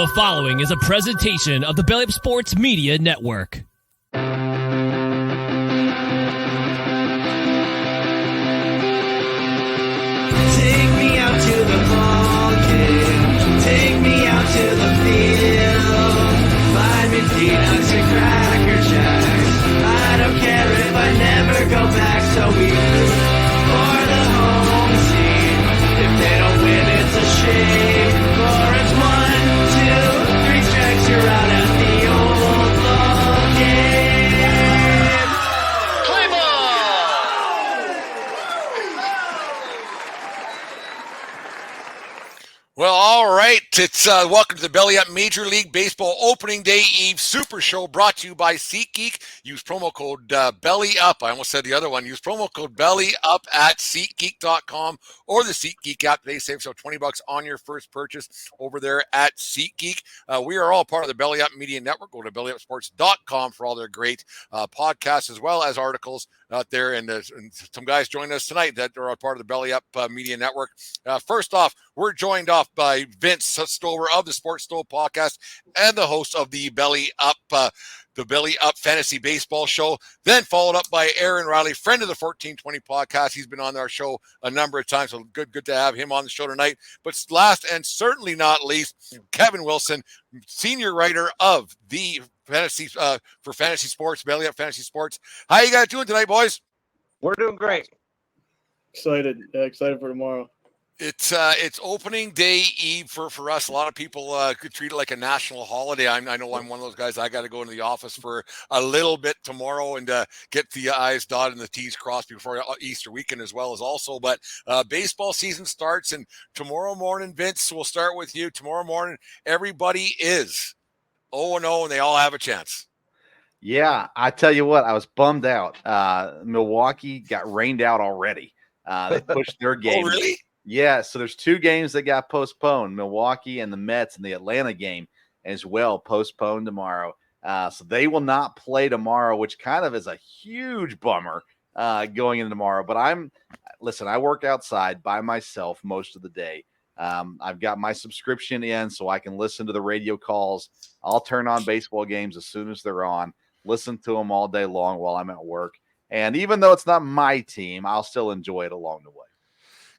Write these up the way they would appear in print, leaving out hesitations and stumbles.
The following is a presentation of the Belly Up Sports Media Network. Take me out to the ball game. Take me out to the field. Buy me peanuts and Cracker Jacks. I don't care if I never go back. So we root for the home team. If they don't win, it's a shame. For it's 1, 2, 3 strikes, you're out at the old ball game. Play ball! Well, all right. It's welcome to the Belly Up Major League Baseball Opening Day Eve Super Show, brought to you by SeatGeek. Use promo code Belly Up. I almost said the other one. Use promo code Belly Up at SeatGeek.com or the SeatGeek app. They save yourself $20 on your first purchase over there at SeatGeek. We are all part of the Belly Up Media Network. Go to BellyUpSports.com for all their great podcasts as well as articles out there. And some guys join us tonight that are a part of the Belly Up Media Network. First off, we're joined off by Vince Stover of the Sports Stove podcast and the host of the Belly Up Fantasy Baseball Show. Then followed up by Aaron Riley, friend of the 1420 podcast. He's been on our show a number of times, so good to have him on the show tonight. But last and certainly not least, Kevin Wilson, senior writer of the Fantasy for Fantasy Sports, Belly Up Fantasy Sports. How you guys doing tonight, boys? We're doing great. Excited for tomorrow. It's opening day eve for us. A lot of people could treat it like a national holiday. I know I'm one of those guys. I got to go into the office for a little bit tomorrow and get the I's dotted and the T's crossed before Easter weekend as well as also. But baseball season starts, and tomorrow morning, Vince, we'll start with you. Tomorrow morning, everybody is 0-0, and they all have a chance. Yeah, I tell you what, I was bummed out. Milwaukee got rained out already. They pushed their game. Oh, really? Yeah, so there's 2 games that got postponed, Milwaukee and the Mets, and the Atlanta game as well postponed tomorrow. So they will not play tomorrow, which kind of is a huge bummer going into tomorrow. But I work outside by myself most of the day. I've got my subscription in so I can listen to the radio calls. I'll turn on baseball games as soon as they're on, listen to them all day long while I'm at work. And even though it's not my team, I'll still enjoy it along the way.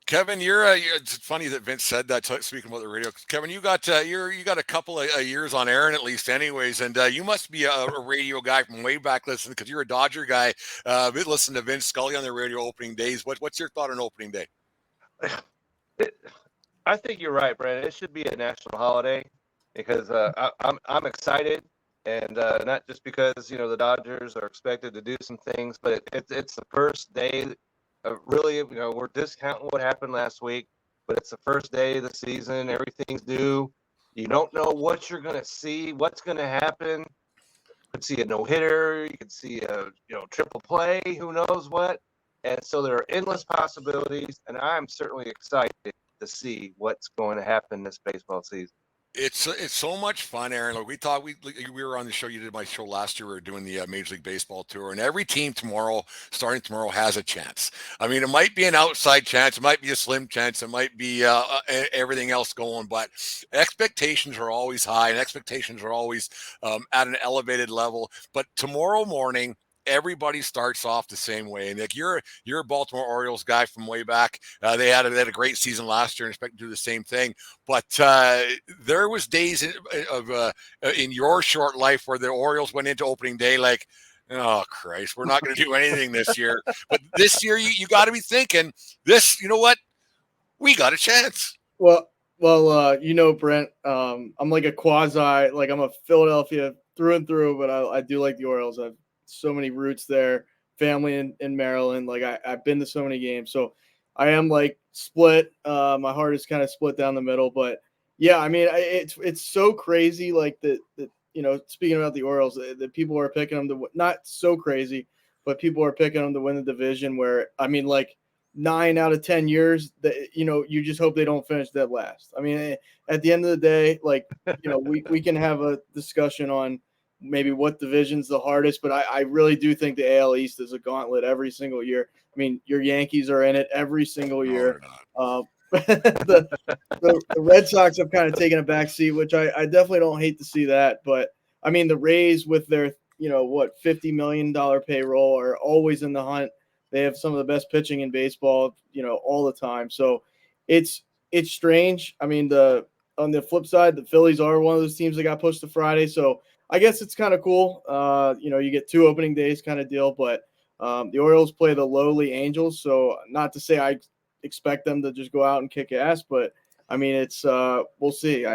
Kevin, it's funny that Vince said that. Speaking about the radio, Kevin, you got a couple of years on Aaron at least, anyways, and you must be a radio guy from way back. Listening because you're a Dodger guy. Listen to Vince Scully on the radio opening days. What's your thought on opening day? I think you're right, Brandon. It should be a national holiday because I'm excited, and not just because the Dodgers are expected to do some things, but it's the first day. Really, we're discounting what happened last week, but it's the first day of the season. Everything's new. You don't know what you're going to see, what's going to happen. You could see a no-hitter. You could see a triple play. Who knows what? And so there are endless possibilities, and I'm certainly excited to see what's going to happen this baseball season. It's so much fun, Aaron. Like we were on the show. You did my show last year. We were doing the Major League Baseball tour, and every team starting tomorrow, has a chance. I mean, it might be an outside chance, it might be a slim chance, it might be everything else going, but expectations are always high, and expectations are always at an elevated level. But tomorrow morning, everybody starts off the same way. And like you're a Baltimore Orioles guy from way back. They had a great season last year and expect to do the same thing. But there was days in your short life where the Orioles went into opening day like, oh Christ, we're not going to do anything this year. But this year you got to be thinking this. You know what? We got a chance. Well, Brent, I'm like a quasi, like I'm a Philadelphia through and through, but I do like the Orioles. I've so many roots there, family in Maryland. Like I've been to so many games. So I am like split. My heart is kind of split down the middle, but yeah, I mean, it's so crazy. Like that, speaking about the Orioles, the people are picking them to, not so crazy, but people are picking them to win the division where, I mean, like 9 out of 10 years that, you just hope they don't finish dead last. I mean, at the end of the day, like, we can have a discussion on maybe what division's the hardest, but I really do think the AL East is a gauntlet every single year. I mean, your Yankees are in it every single year. the Red Sox have kind of taken a back seat, which I definitely don't hate to see that. But I mean, the Rays with their $50 million payroll are always in the hunt. They have some of the best pitching in baseball, all the time. So it's strange. I mean, on the flip side, the Phillies are one of those teams that got pushed to Friday. So I guess it's kind of cool. You get 2 opening days kind of deal, but the Orioles play the lowly Angels. So not to say I expect them to just go out and kick ass, but I mean, it's we'll see.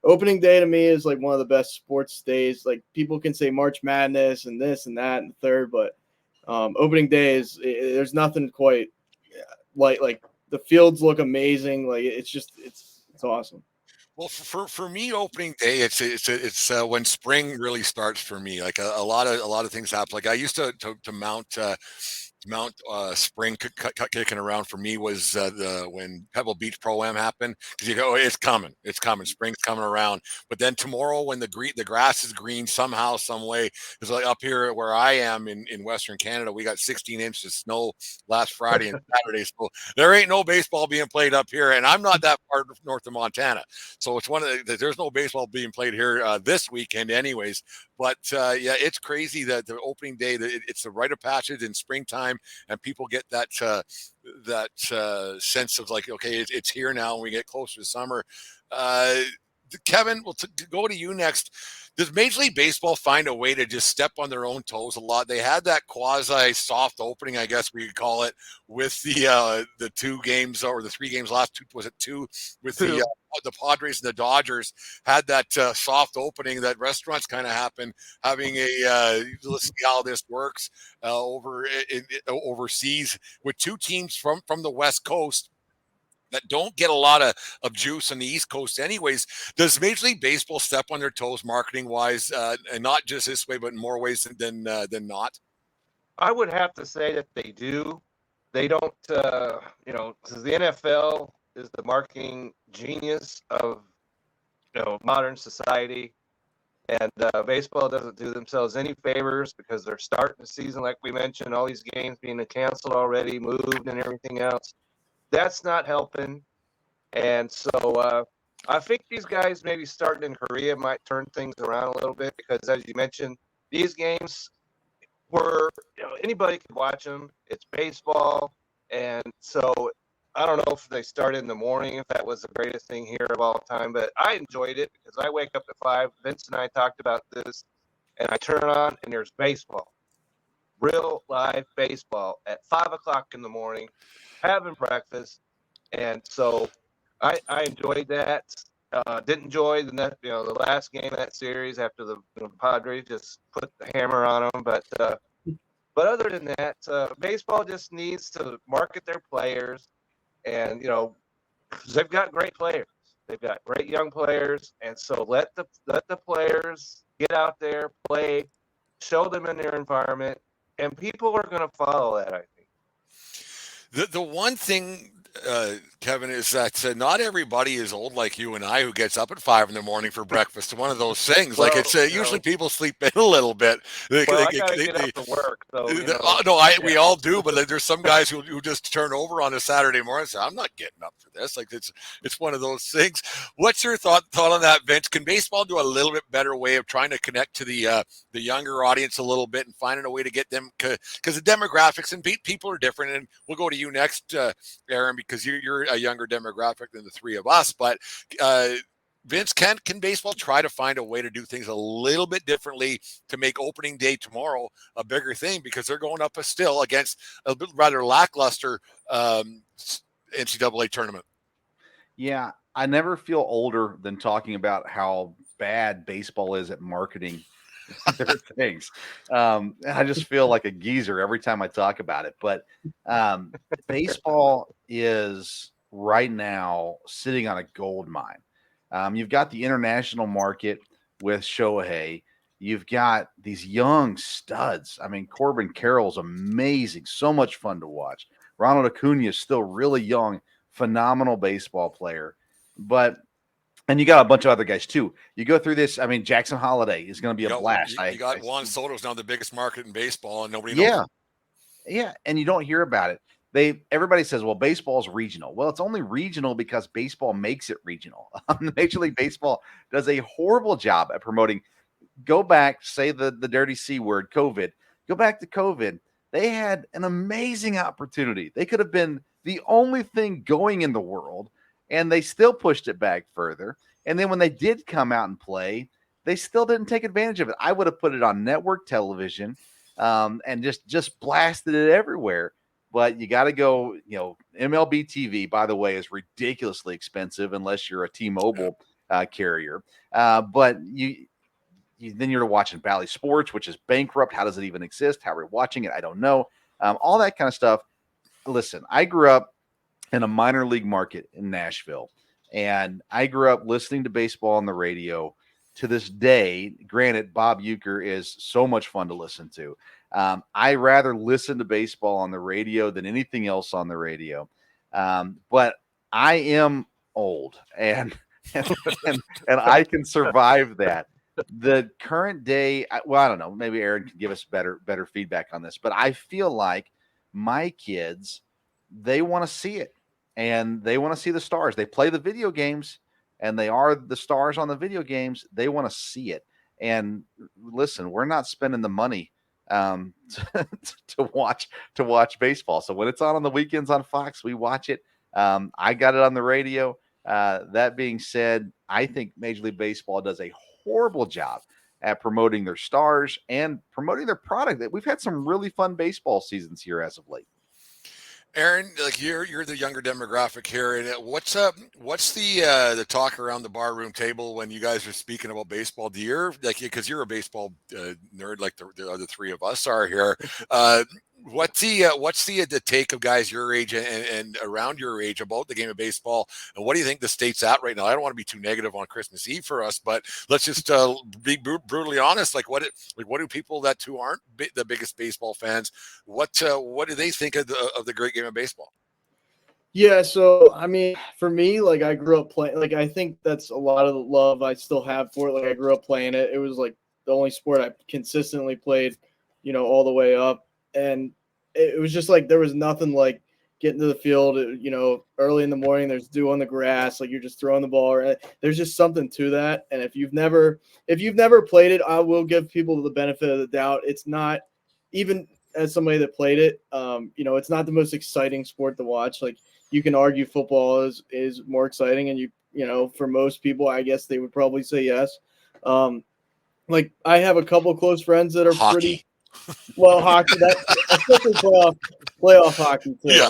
Opening day to me is like one of the best sports days. Like people can say March Madness and this and that and the third, but opening day there's nothing quite like the fields look amazing. Like it's awesome. Well, for me, opening day, it's when spring really starts for me. Like a lot of things happen. Like I used to mount spring kicking around for me was when Pebble Beach Pro-Am happened, because you go, it's coming, spring's coming around. But then tomorrow, when the grass is green somehow, some way, it's like up here where I am in Western Canada, we got 16 inches of snow last Friday and Saturday, so there ain't no baseball being played up here, and I'm not that far north of Montana, so it's there's no baseball being played here this weekend, anyways. But yeah, it's crazy that the opening day, it's the rite of passage in springtime, and people get that sense of like, okay, it's here now, and we get closer to summer. Kevin, we'll go to you next. Does Major League Baseball find a way to just step on their own toes a lot? They had that quasi soft opening, I guess we could call it, with the 2 games, or the 3 games last 2, was it 2, with the Padres and the Dodgers had that soft opening that restaurants kind of happen, having let's see how this works overseas with 2 teams from the West Coast that don't get a lot of juice on the East Coast anyways. Does Major League Baseball step on their toes marketing wise, and not just this way, but in more ways than not? I would have to say that they do. They don't, because the NFL is the marketing genius of, modern society. And baseball doesn't do themselves any favors because they're starting the season, like we mentioned, all these games being canceled already, moved and everything else. That's not helping. And so I think these guys maybe starting in Korea might turn things around a little bit, because as you mentioned, these games were, anybody could watch them. It's baseball. And so I don't know if they started in the morning, if that was the greatest thing here of all time, but I enjoyed it because I wake up at 5. Vince and I talked about this, and I turn on and there's baseball, real live baseball at 5 o'clock in the morning, having breakfast. And so I enjoyed that. Didn't enjoy the last game of that series after the Padres just put the hammer on them. But other than that, baseball just needs to market their players, and they've got great players. They've got great young players, and so let the players get out there, play, show them in their environment, and people are going to follow that, I think. The one thing, Kevin, is that not everybody is old like you and I who gets up at 5 in the morning for breakfast. One of those things. Well, like it's usually people sleep in a little bit. I gotta get up to work. So, we all do, but there's some guys who just turn over on a Saturday morning and say, I'm not getting up for this. Like it's one of those things. What's your thought on that, Vince? Can baseball do a little bit better way of trying to connect to the younger audience a little bit and finding a way to get them, because the demographics and people are different? And we'll go to you next, Aaron, because you're a younger demographic than the 3 of us. But Vince, can baseball try to find a way to do things a little bit differently to make opening day tomorrow a bigger thing, because they're going up still against a bit rather lackluster NCAA tournament? Yeah, I never feel older than talking about how bad baseball is at marketing their things. I just feel like a geezer every time I talk about it. But baseball is right now sitting on a gold mine. You've got the international market with Shohei. You've got these young studs. I mean, Corbin Carroll's amazing. So much fun to watch. Ronald Acuna is still really young, phenomenal baseball player. And you got a bunch of other guys too. You go through this. I mean, Jackson Holiday is going to be a blast. You got Juan Soto's now the biggest market in baseball, and nobody knows. Yeah, and you don't hear about it. everybody says, well, baseball's regional. Well, it's only regional because baseball makes it regional. Major League Baseball does a horrible job at promoting. Go back, say the dirty C word, COVID. Go back to COVID. They had an amazing opportunity. They could have been the only thing going in the world, and they still pushed it back further. And then when they did come out and play, they still didn't take advantage of it. I would have put it on network television and just blasted it everywhere. But you got to go, MLB TV, by the way, is ridiculously expensive unless you're a T-Mobile carrier. But then you're watching Bally Sports, which is bankrupt. How does it even exist? How are we watching it? I don't know. All that kind of stuff. Listen, I grew up in a minor league market in Nashville, and I grew up listening to baseball on the radio. To this day, granted, Bob Uecker is so much fun to listen to. I rather listen to baseball on the radio than anything else on the radio. But I am old, and I can survive that. The current day, I don't know, maybe Aaron can give us better feedback on this, but I feel like my kids, they want to see it, and they want to see the stars. They play the video games, and they are the stars on the video games. They want to see it. And listen, we're not spending the money to watch baseball. So when it's on the weekends on Fox, we watch it. I got it on the radio. That being said, I think Major League Baseball does a horrible job at promoting their stars and promoting their product. That we've had some really fun baseball seasons here as of late. Aaron, like you're the younger demographic here, and what's the talk around the barroom table when you guys are speaking about baseball? Do you because you're a baseball nerd like the other three of us are here? What's the take of guys your age and around your age about the game of baseball, and what do you think the state's at right now? I don't want to be too negative on Christmas Eve for us, but let's just be brutally honest. What do people who aren't the biggest baseball fans, what do they think of the great game of baseball? Yeah, so I mean, for me, I grew up playing. I think that's a lot of the love I still have for it. I grew up playing it. It was the only sport I consistently played, all the way up. And it was just there was nothing like getting to the field, early in the morning. There's dew on the grass, you're just throwing the ball. There's just something to that. And if you've never played it, I will give people the benefit of the doubt. It's not, even as somebody that played it, it's not the most exciting sport to watch. You can argue football is more exciting, and for most people, I guess they would probably say yes. I have a couple close friends that are Hockey. pretty. Well, hockey, especially playoff hockey too. Yeah.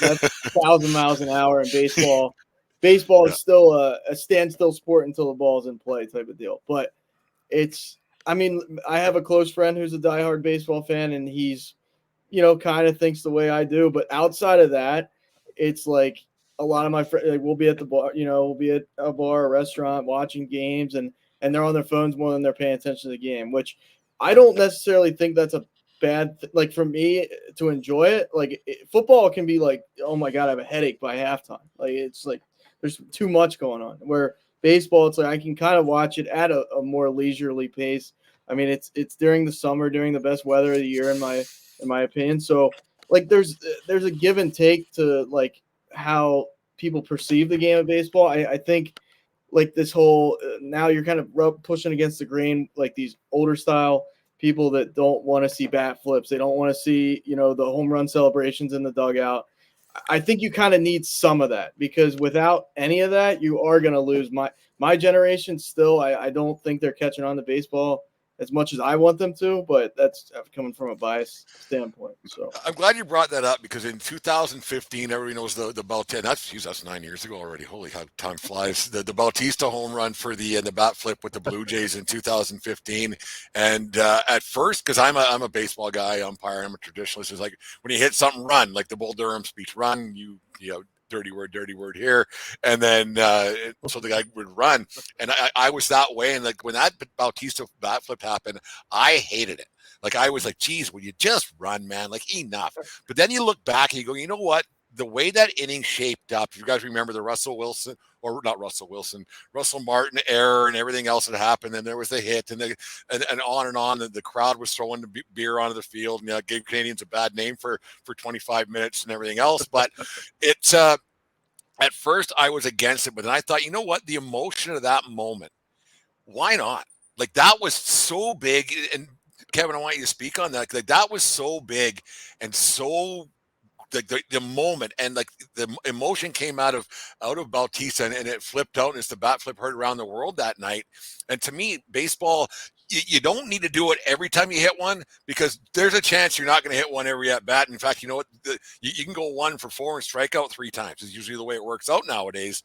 That's 1,000 miles an hour in baseball. Baseball is still a standstill sport until the ball's in play type of deal. But I have a close friend who's a diehard baseball fan, and he's, kind of thinks the way I do. But outside of that, it's a lot of my friends, we'll be at the bar, we'll be at a bar or restaurant watching games, and they're on their phones more than they're paying attention to the game, which I don't necessarily think that's a bad for me to enjoy it. Football can be oh my God, I have a headache by halftime. It's there's too much going on. Where baseball, it's I can kind of watch it at a more leisurely pace. I mean, it's during the summer, during the best weather of the year, in my opinion. So there's a give and take to how people perceive the game of baseball. I think this whole now you're kind of pushing against the grain, these older style people that don't want to see bat flips. They don't want to see, the home run celebrations in the dugout. I think you kind of need some of that, because without any of that, you are going to lose. My generation still, I don't think they're catching on to baseball as much as I want them to, but that's coming from a biased standpoint. So I'm glad you brought that up, because in 2015, everybody knows the Bautista. That's 9 years ago already. Holy how time flies. The Bautista home run for the bat flip with the Blue Jays in 2015. And at first, because I'm a baseball guy, umpire, I'm a traditionalist. It's when you hit something, run, like the Bull Durham speech, run. You know. Dirty word here. And then so the guy would run, and I was that way. And when that Bautista bat flip happened, I hated it. I was geez, will you just run, man? Enough. But then you look back and you go, you know what? the way that inning shaped up, you guys remember the Russell Martin error and everything else that happened. And there was the hit and on and on. The crowd was throwing the beer onto the field and gave Canadians a bad name for 25 minutes and everything else. But it's, at first I was against it, but then I thought, you know what? The emotion of that moment, why not? Like, that was so big. And Kevin, I want you to speak on that. Like, that was so big and so the moment, and like the emotion came out of Bautista, and it flipped out, and it's the bat flip heard around the world that night. And to me, baseball, you don't need to do it every time you hit one, because there's a chance you're not going to hit one every at bat. In fact, you know what? You can go 1 for 4 and strike out 3 times. Is usually the way it works out nowadays.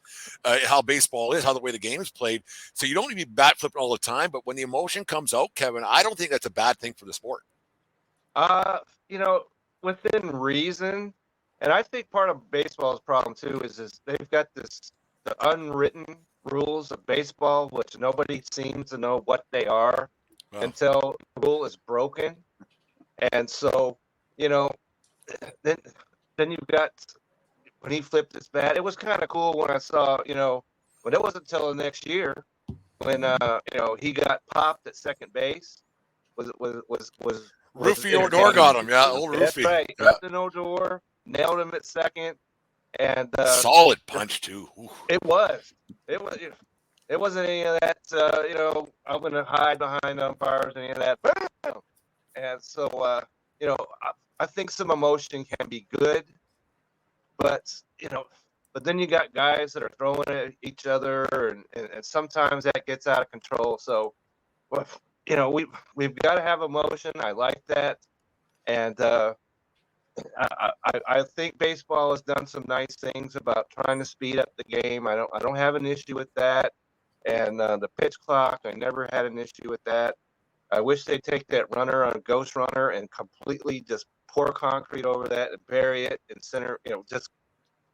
How baseball is, how the way the game is played. So you don't need to be bat flipping all the time. But when the emotion comes out, Kevin, I don't think that's a bad thing for the sport. Within reason, and I think part of baseball's problem too is they've got the unwritten rules of baseball, which nobody seems to know what they are until the rule is broken. And so, then you've got, when he flipped his bat, it was kind of cool when I saw, but it wasn't until the next year when he got popped at second base. Rufy Odor got him, old Rufy. That's right. Captain Odor nailed him at second, and solid punch too. Ooh. It was. It wasn't any of that. I'm going to hide behind umpires, any of that. And so, I think some emotion can be good, but then you got guys that are throwing at each other, and sometimes that gets out of control. So, we've got to have emotion. I like that, and I think baseball has done some nice things about trying to speed up the game. I don't have an issue with that, and the pitch clock, I never had an issue with that. I wish they'd take that runner on a ghost runner and completely just pour concrete over that and bury it in center. Just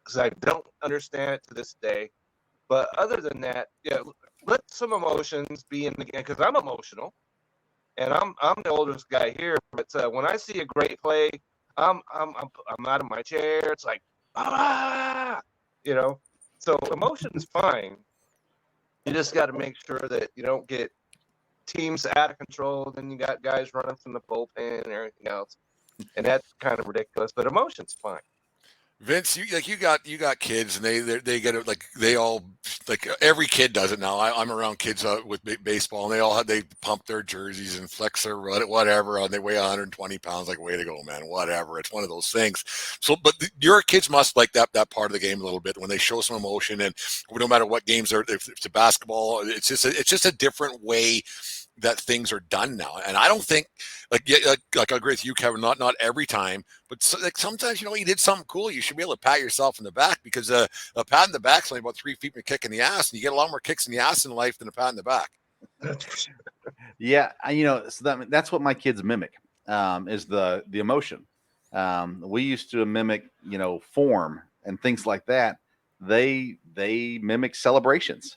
because I don't understand it to this day. But other than that, let some emotions be in the game, because I'm emotional, and I'm the oldest guy here. But when I see a great play, I'm out of my chair. It's like, So emotion is fine. You just got to make sure that you don't get teams out of control. Then you got guys running from the bullpen and everything else, and that's kind of ridiculous. But emotion's fine. Vince, you got kids, and they get it, like they all, like every kid does it now. I'm around kids with baseball, and they pump their jerseys and flex their whatever, and they weigh 120 pounds. Like, way to go, man! Whatever. It's one of those things. So, but your kids must like that part of the game a little bit when they show some emotion, and no matter what games are, if it's a basketball, it's just a different way that things are done now. And I don't think, like I agree with you, Kevin, not every time, but sometimes, you did something cool, you should be able to pat yourself in the back, because a pat in the back is only about 3 feet from a kick in the ass, and you get a lot more kicks in the ass in life than a pat in the back. Yeah. So that's what my kids mimic, is the emotion. We used to mimic, form and things like that. They mimic celebrations.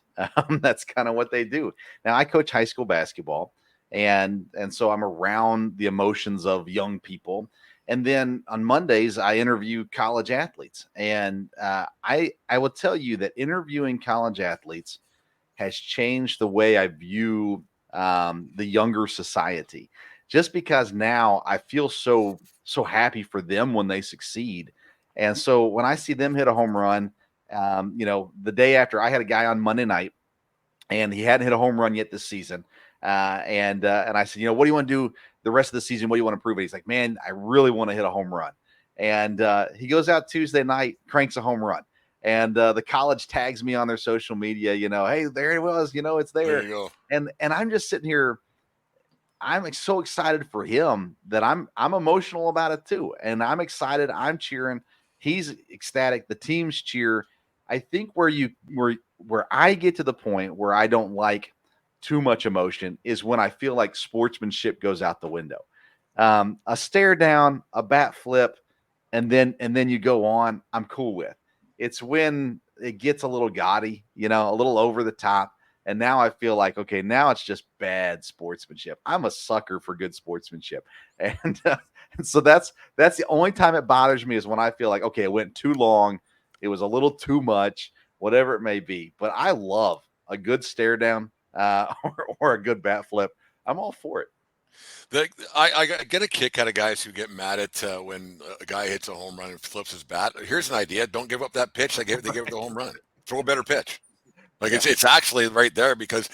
That's kind of what they do. Now, I coach high school basketball, and so I'm around the emotions of young people. And then on Mondays, I interview college athletes, and I will tell you that interviewing college athletes has changed the way I view the younger society. Just because now I feel so happy for them when they succeed, and so when I see them hit a home run. The day after, I had a guy on Monday night, and he hadn't hit a home run yet this season. And I said, what do you want to do the rest of the season? What do you want to prove? And he's like, man, I really want to hit a home run. And he goes out Tuesday night, cranks a home run. And the college tags me on their social media, hey, there it was, it's there. There you go. And I'm just sitting here. I'm so excited for him that I'm emotional about it too. And I'm excited. I'm cheering. He's ecstatic. The teams cheer. I think where I get to the point where I don't like too much emotion is when I feel like sportsmanship goes out the window. A stare down, a bat flip, and then you go on, I'm cool with. It's when it gets a little gaudy, a little over the top. And now I feel like, okay, now it's just bad sportsmanship. I'm a sucker for good sportsmanship. And, and so that's the only time it bothers me is when I feel like, okay, it went too long. It was a little too much, whatever it may be. But I love a good stare down or a good bat flip. I'm all for it. I get a kick out of guys who get mad at when a guy hits a home run and flips his bat. Here's an idea. Don't give up that pitch. They give it the home run. Throw a better pitch. Like it's actually right there because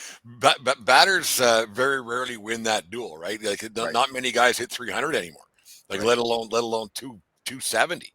batters very rarely win that duel, right? Like not many guys hit 300 anymore, like let alone 270.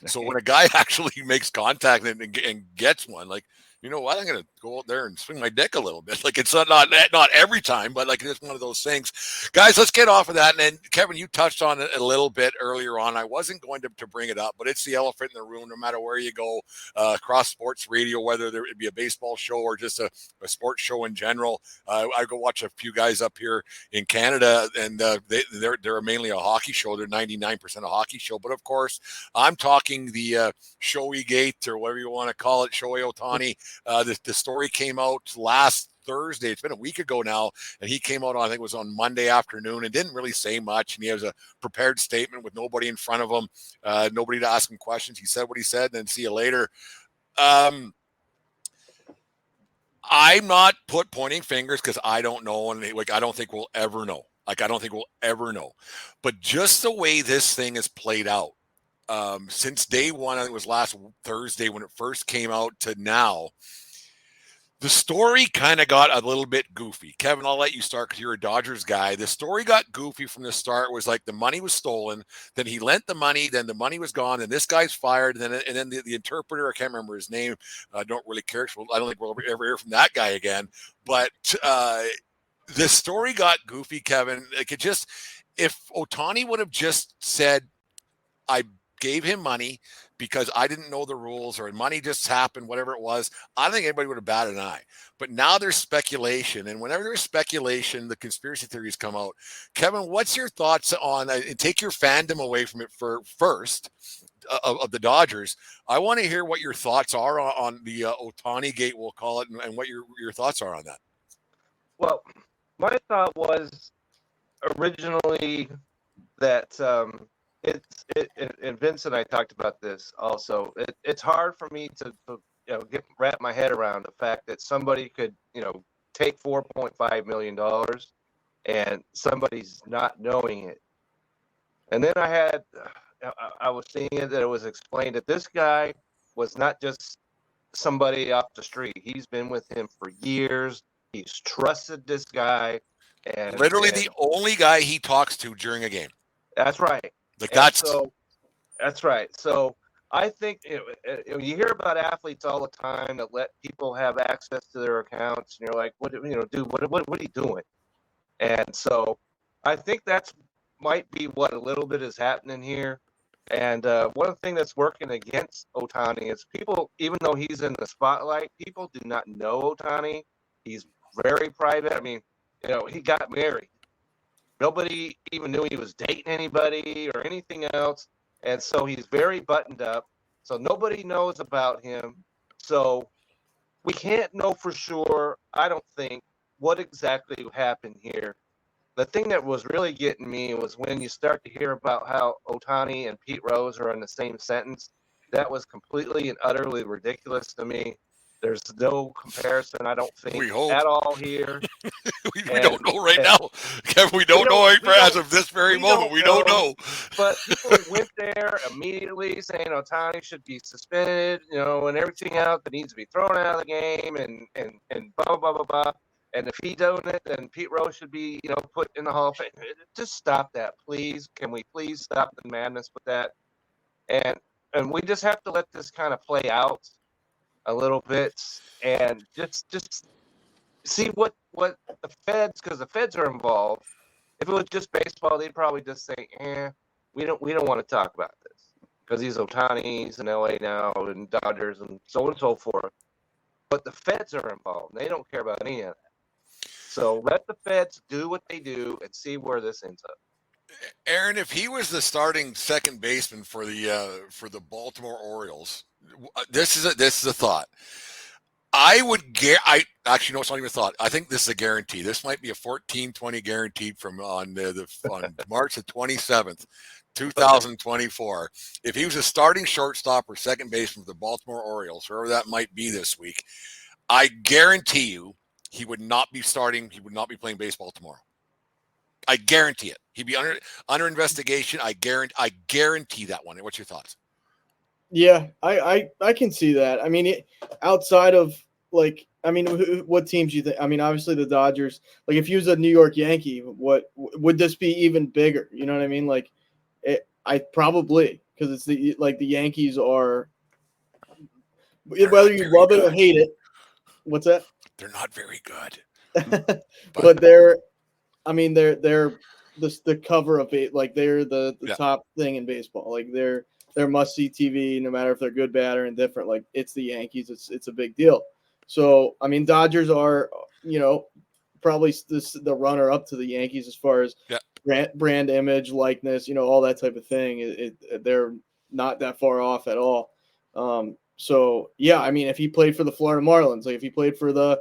So when a guy actually makes contact and gets one, like, you know what, I'm going to go out there and swing my dick a little bit. Like it's not every time, but like it's one of those things. Guys, let's get off of that. And then, Kevin, you touched on it a little bit earlier on. I wasn't going to bring it up, but it's the elephant in the room no matter where you go across sports radio, whether it be a baseball show or just a sports show in general. I go watch a few guys up here in Canada, and they're mainly a hockey show. They're 99% a hockey show. But, of course, I'm talking the Shohei Gate or whatever you want to call it, Shohei Ohtani. The story came out last Thursday. It's been a week ago now, and he came out on, I think it was on Monday afternoon, and didn't really say much. And he has a prepared statement with nobody in front of him, nobody to ask him questions. He said what he said, and then see you later. I'm not pointing fingers because I don't know, and like I don't think we'll ever know. But just the way this thing has played out since day one, I think it was last Thursday when it first came out to now, the story kind of got a little bit goofy. Kevin, I'll let you start because you're a Dodgers guy. The story got goofy from the start. It was like the money was stolen. Then he lent the money. Then the money was gone. And this guy's fired. And then the interpreter, I can't remember his name. I don't really care. I don't think we'll ever hear from that guy again. But the story got goofy, Kevin. Like if Ohtani would have just said, I gave him money because I didn't know the rules or money just happened, whatever it was, I don't think anybody would have batted an eye. But now there's speculation. And whenever there's speculation, the conspiracy theories come out. Kevin, what's your thoughts on, take your fandom away from it for first of the Dodgers. I want to hear what your thoughts are on the Ohtani gate, we'll call it, and what your thoughts are on that. Well, my thought was originally that and Vince and I talked about this also. It's hard for me to wrap my head around the fact that somebody could take $4.5 million and somebody's not knowing it. And then I was seeing it that it was explained that this guy was not just somebody off the street. He's been with him for years. He's trusted this guy. And literally the only guy he talks to during a game. That's right. That's right. So I think you hear about athletes all the time that let people have access to their accounts, and you're like, what are you doing? And so I think that's might be what a little bit is happening here. And one thing that's working against Ohtani is people, even though he's in the spotlight, people do not know Ohtani. He's very private. I mean, he got married. Nobody even knew he was dating anybody or anything else. And so he's very buttoned up. So nobody knows about him. So we can't know for sure, I don't think, what exactly happened here. The thing that was really getting me was when you start to hear about how Ohtani and Pete Rose are in the same sentence. That was completely and utterly ridiculous to me. There's no comparison, I don't think, at all here. we don't know right now. Kevin, we don't know as of this very moment. We don't know. But people went there immediately saying Ohtani should be suspended, and everything else that needs to be thrown out of the game and blah, blah, blah, blah. And if he doing it, then Pete Rose should be, put in the Hall of Fame. Just stop that, please. Can we please stop the madness with that? And we just have to let this kind of play out a little bit and just see what the feds, because the feds are involved. If it was just baseball, they'd probably just say, we don't want to talk about this because he's Ohtani's in LA now and Dodgers and so on and so forth. But the feds are involved. They don't care about any of that. So let the feds do what they do and see where this ends up. Aaron, if he was the starting second baseman for the Baltimore Orioles, this is a thought. I actually no, it's not even a thought. I think this is a guarantee. This might be a 14-20 guaranteed from on March the 27th, 2024. If he was a starting shortstop or second baseman for the Baltimore Orioles, whoever that might be this week, I guarantee you he would not be starting. He would not be playing baseball tomorrow. I guarantee it. He'd be under investigation. I guarantee that one. What's your thoughts? Yeah, I can see that. I mean, outside of like, I mean, what teams do you think? I mean, obviously the Dodgers. Like, if he was a New York Yankee, what would this be even bigger? You know what I mean? Like, I probably, because it's the Yankees are, whether you love it or hate it. What's that? They're not very good. But they're the cover of it. Like, they're the top thing in baseball. Like, they're must-see TV, no matter if they're good, bad, or indifferent. Like, it's the Yankees. It's a big deal. So, I mean, Dodgers are, probably the runner-up to the Yankees as far as brand image, likeness, all that type of thing. They're not that far off at all. So, yeah, I mean, if he played for the Florida Marlins, like if he played for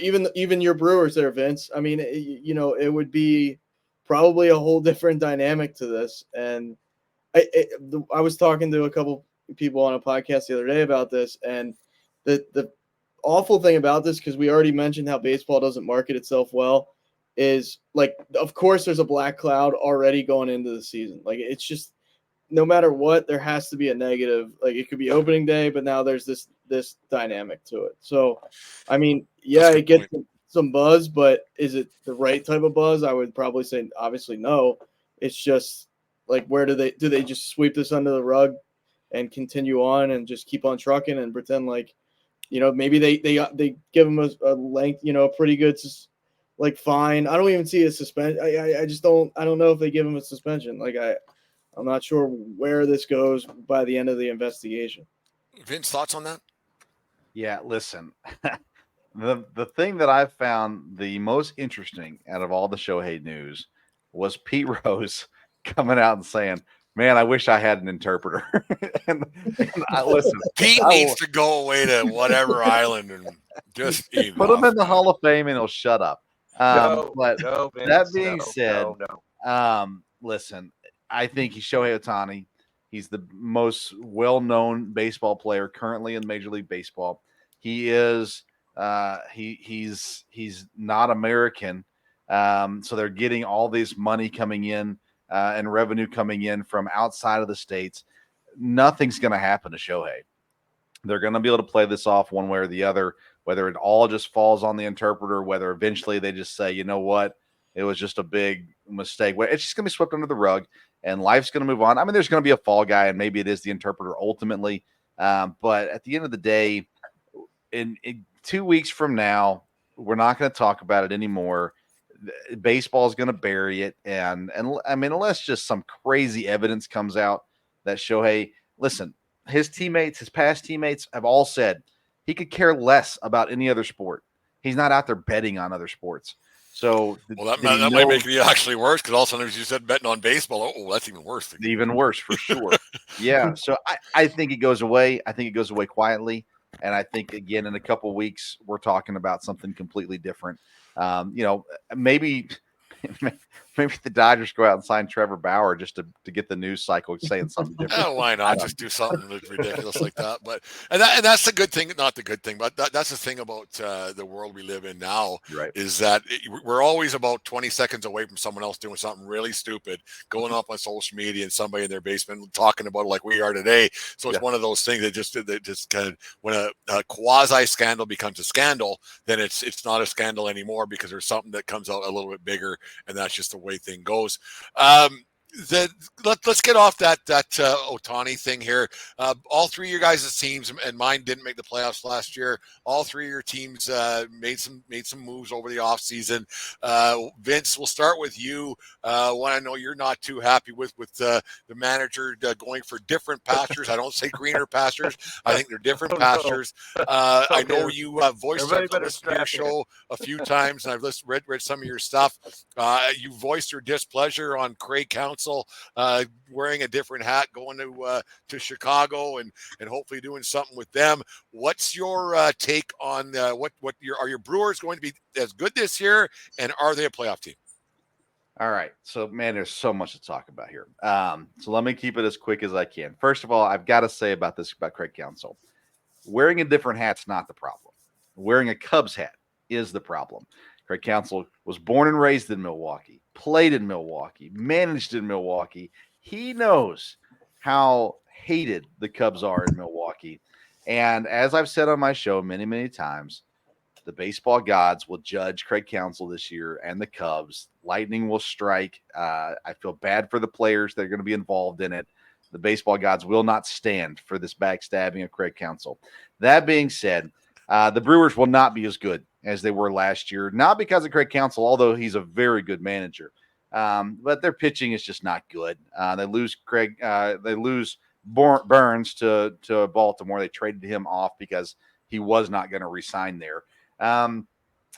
even your Brewers there, Vince, I mean, it would be probably a whole different dynamic to this. And I was talking to a couple people on a podcast the other day about this, and the awful thing about this, because we already mentioned how baseball doesn't market itself well, is like, of course, there's a black cloud already going into the season. Like, it's just, no matter what, there has to be a negative. Like, it could be opening day, but now there's this dynamic to it. So, I mean, yeah, it gets some buzz, but is it the right type of buzz? I would probably say obviously no. It's just like, where do they just sweep this under the rug and continue on and just keep on trucking and pretend like, maybe they give him a length, a pretty good like fine. I don't even see a suspension. I just don't. I don't know if they give him a suspension. Like, I'm not sure where this goes by the end of the investigation. Vince, thoughts on that? Yeah, listen. The thing that I found the most interesting out of all the Shohei news was Pete Rose coming out and saying, "Man, I wish I had an interpreter." and I listen. Pete needs to go away to whatever island and just put him in the Hall of Fame and he'll shut up. But Vince, that being said, listen, I think he's Shohei Ohtani. He's the most well-known baseball player currently in Major League Baseball. He is he's not American, so they're getting all this money coming in and revenue coming in from outside of the states. Nothing's going to happen to Shohei. They're going to be able to play this off one way or the other, whether it all just falls on the interpreter, whether eventually they just say, you know what, it was just a big mistake. It's just going to be swept under the rug, and life's going to move on. I mean, there's going to be a fall guy, and maybe it is the interpreter ultimately. But at the end of the day, in 2 weeks from now, we're not going to talk about it anymore. Baseball is going to bury it. And I mean, unless just some crazy evidence comes out that Shohei, listen, his past teammates have all said he could care less about any other sport. He's not out there betting on other sports. So, that might make it actually worse, because all of a sudden you said betting on baseball. Oh, that's even worse. Even worse for sure. Yeah. So I think it goes away. I think it goes away quietly. And I think, again, in a couple of weeks, we're talking about something completely different. Maybe the Dodgers go out and sign Trevor Bauer just to get the news cycle saying something different. Oh, why not just do something ridiculous like that? But and that's the good thing, not the good thing, but that's the thing about the world we live in now, right? Is that we're always about 20 seconds away from someone else doing something really stupid, going up on social media and somebody in their basement talking about it like we are today. So it's one of those things that just kind of, when a quasi scandal becomes a scandal, then it's not a scandal anymore, because there's something that comes out a little bit bigger, and that's just the way thing goes. Let's get off that Ohtani thing here. All three of your guys' teams, and mine didn't make the playoffs last year. All three of your teams made some moves over the offseason. Vince, we'll start with you. One I know you're not too happy with the manager going for different pastures. I don't say greener pastures. I think they're different pastures. I know you voiced your show a few times, and I've read some of your stuff. You voiced your displeasure on Craig Counsell Council, wearing a different hat, going to Chicago and hopefully doing something with them. What's your take on are your Brewers going to be as good this year, and are they a playoff team? All right. So, man, there's so much to talk about here. So let me keep it as quick as I can. First of all, I've got to say about Craig Counsell. Wearing a different hat's not the problem. Wearing a Cubs hat is the problem. Craig Counsell was born and raised in Milwaukee, played in Milwaukee, managed in Milwaukee. He knows how hated the Cubs are in Milwaukee. And as I've said on my show many, many times, the baseball gods will judge Craig Counsell this year and the Cubs. Lightning will strike. I feel bad for the players that are going to be involved in it. The baseball gods will not stand for this backstabbing of Craig Counsell. That being said, the Brewers will not be as good as they were last year, not because of Craig Counsell, although he's a very good manager. But their pitching is just not good. They lose Burns to Baltimore. They traded him off because he was not going to resign there. And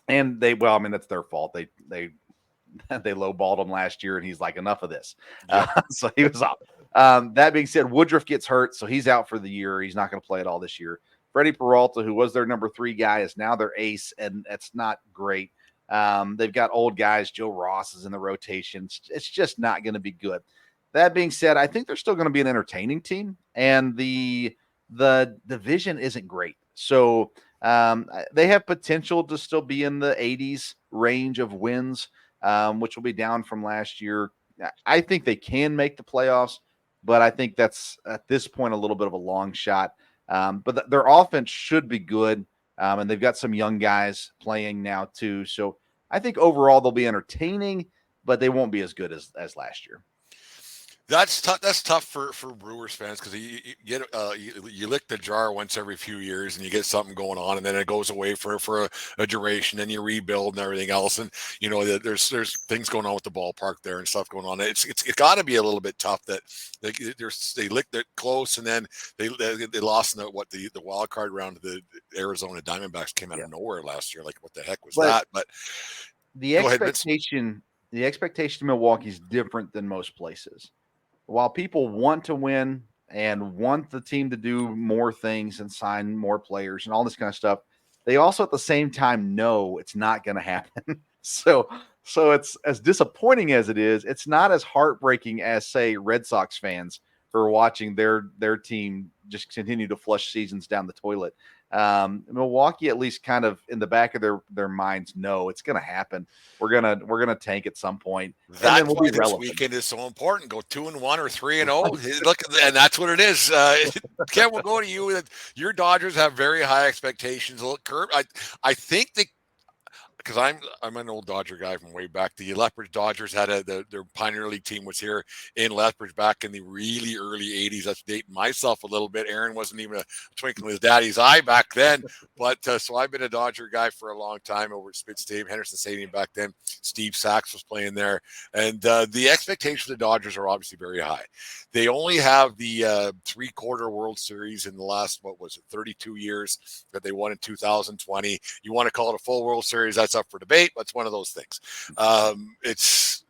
that's their fault. They lowballed him last year, and he's like, enough of this. So he was off. That being said, Woodruff gets hurt, so he's out for the year. He's not going to play at all this year. Freddie Peralta, who was their number 3 guy, is now their ace, and that's not great. They've got old guys. Joe Ross is in the rotation. It's just not going to be good. That being said, I think they're still going to be an entertaining team, and the division isn't great. So they have potential to still be in the 80s range of wins, which will be down from last year. I think they can make the playoffs, but I think that's at this point a little bit of a long shot. But their offense should be good, and they've got some young guys playing now too. So I think overall they'll be entertaining, but they won't be as good as last year. That's tough. That's tough for Brewers fans because you lick the jar once every few years and you get something going on, and then it goes away for a duration, and you rebuild and everything else. And there's things going on with the ballpark there and stuff going on. It's got to be a little bit tough that they licked it close, and then they lost in the wild card round to the Arizona Diamondbacks. Came out of nowhere last year. Like, what the heck was that? But the expectation in Milwaukee is different than most places. While people want to win and want the team to do more things and sign more players and all this kind of stuff, they also at the same time know it's not going to happen. So it's as disappointing as it is. It's not as heartbreaking as, say, Red Sox fans who are watching their team just continue to flush seasons down the toilet. Milwaukee, at least kind of in the back of their minds, know it's going to happen. We're gonna tank at some point. That's why this weekend is so important. Go 2-1 or 3-0. Look, and that's what it is. Ken, we'll go to you. Your Dodgers have very high expectations. Look, Kirk, I think because I'm an old Dodger guy from way back. The Lethbridge Dodgers had their Pioneer League team was here in Lethbridge back in the really early 80s. That's dating myself a little bit. Aaron wasn't even a twinkle in his daddy's eye back then. But so I've been a Dodger guy for a long time over at Spitz Stadium, Henderson Stadium back then. Steve Sachs was playing there. And the expectations of the Dodgers are obviously very high. They only have the three-quarter World Series in the last, 32 years that they won in 2020. You want to call it a full World Series, that's up for debate, but it's one of those things. It's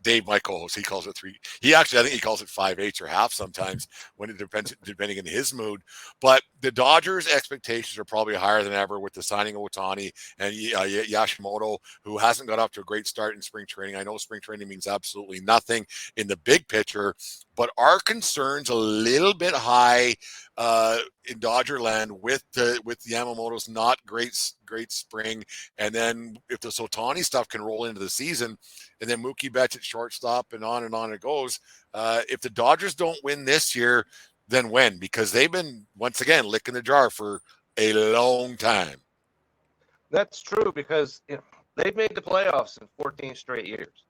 Dave, my co-host, he calls it 3. I think he calls it 5/8 or half sometimes when it depends, depending on his mood. But the Dodgers' expectations are probably higher than ever with the signing of Ohtani and Yashimoto, who hasn't got off to a great start in spring training. I know spring training means absolutely nothing in the big picture, but our concerns a little bit high in Dodger land with Yamamoto's not great spring, and then if the Ohtani stuff can roll into the season, and then Mookie Betts at shortstop, and on it goes. If the Dodgers don't win this year, then when? Because they've been once again licking the jar for a long time. That's true because they've made the playoffs in 14 straight years.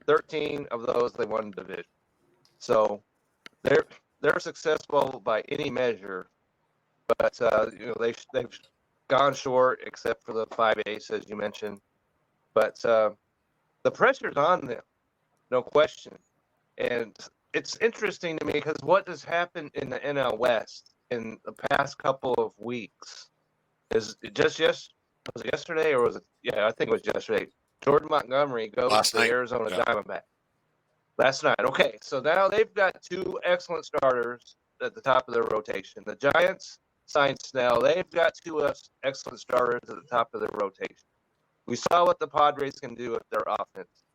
13 of those they won the division. So they're successful by any measure, but they've gone short except for the 5/8 as you mentioned. But the pressure's on them, no question. And it's interesting to me because what has happened in the NL West in the past couple of weeks is was it yesterday or was it? Yeah, I think it was yesterday. Jordan Montgomery goes to the Arizona Diamondbacks. Last night. Okay, so now they've got two excellent starters at the top of their rotation. The Giants signed Snell. They've got two excellent starters at the top of their rotation. We saw what the Padres can do with their offense.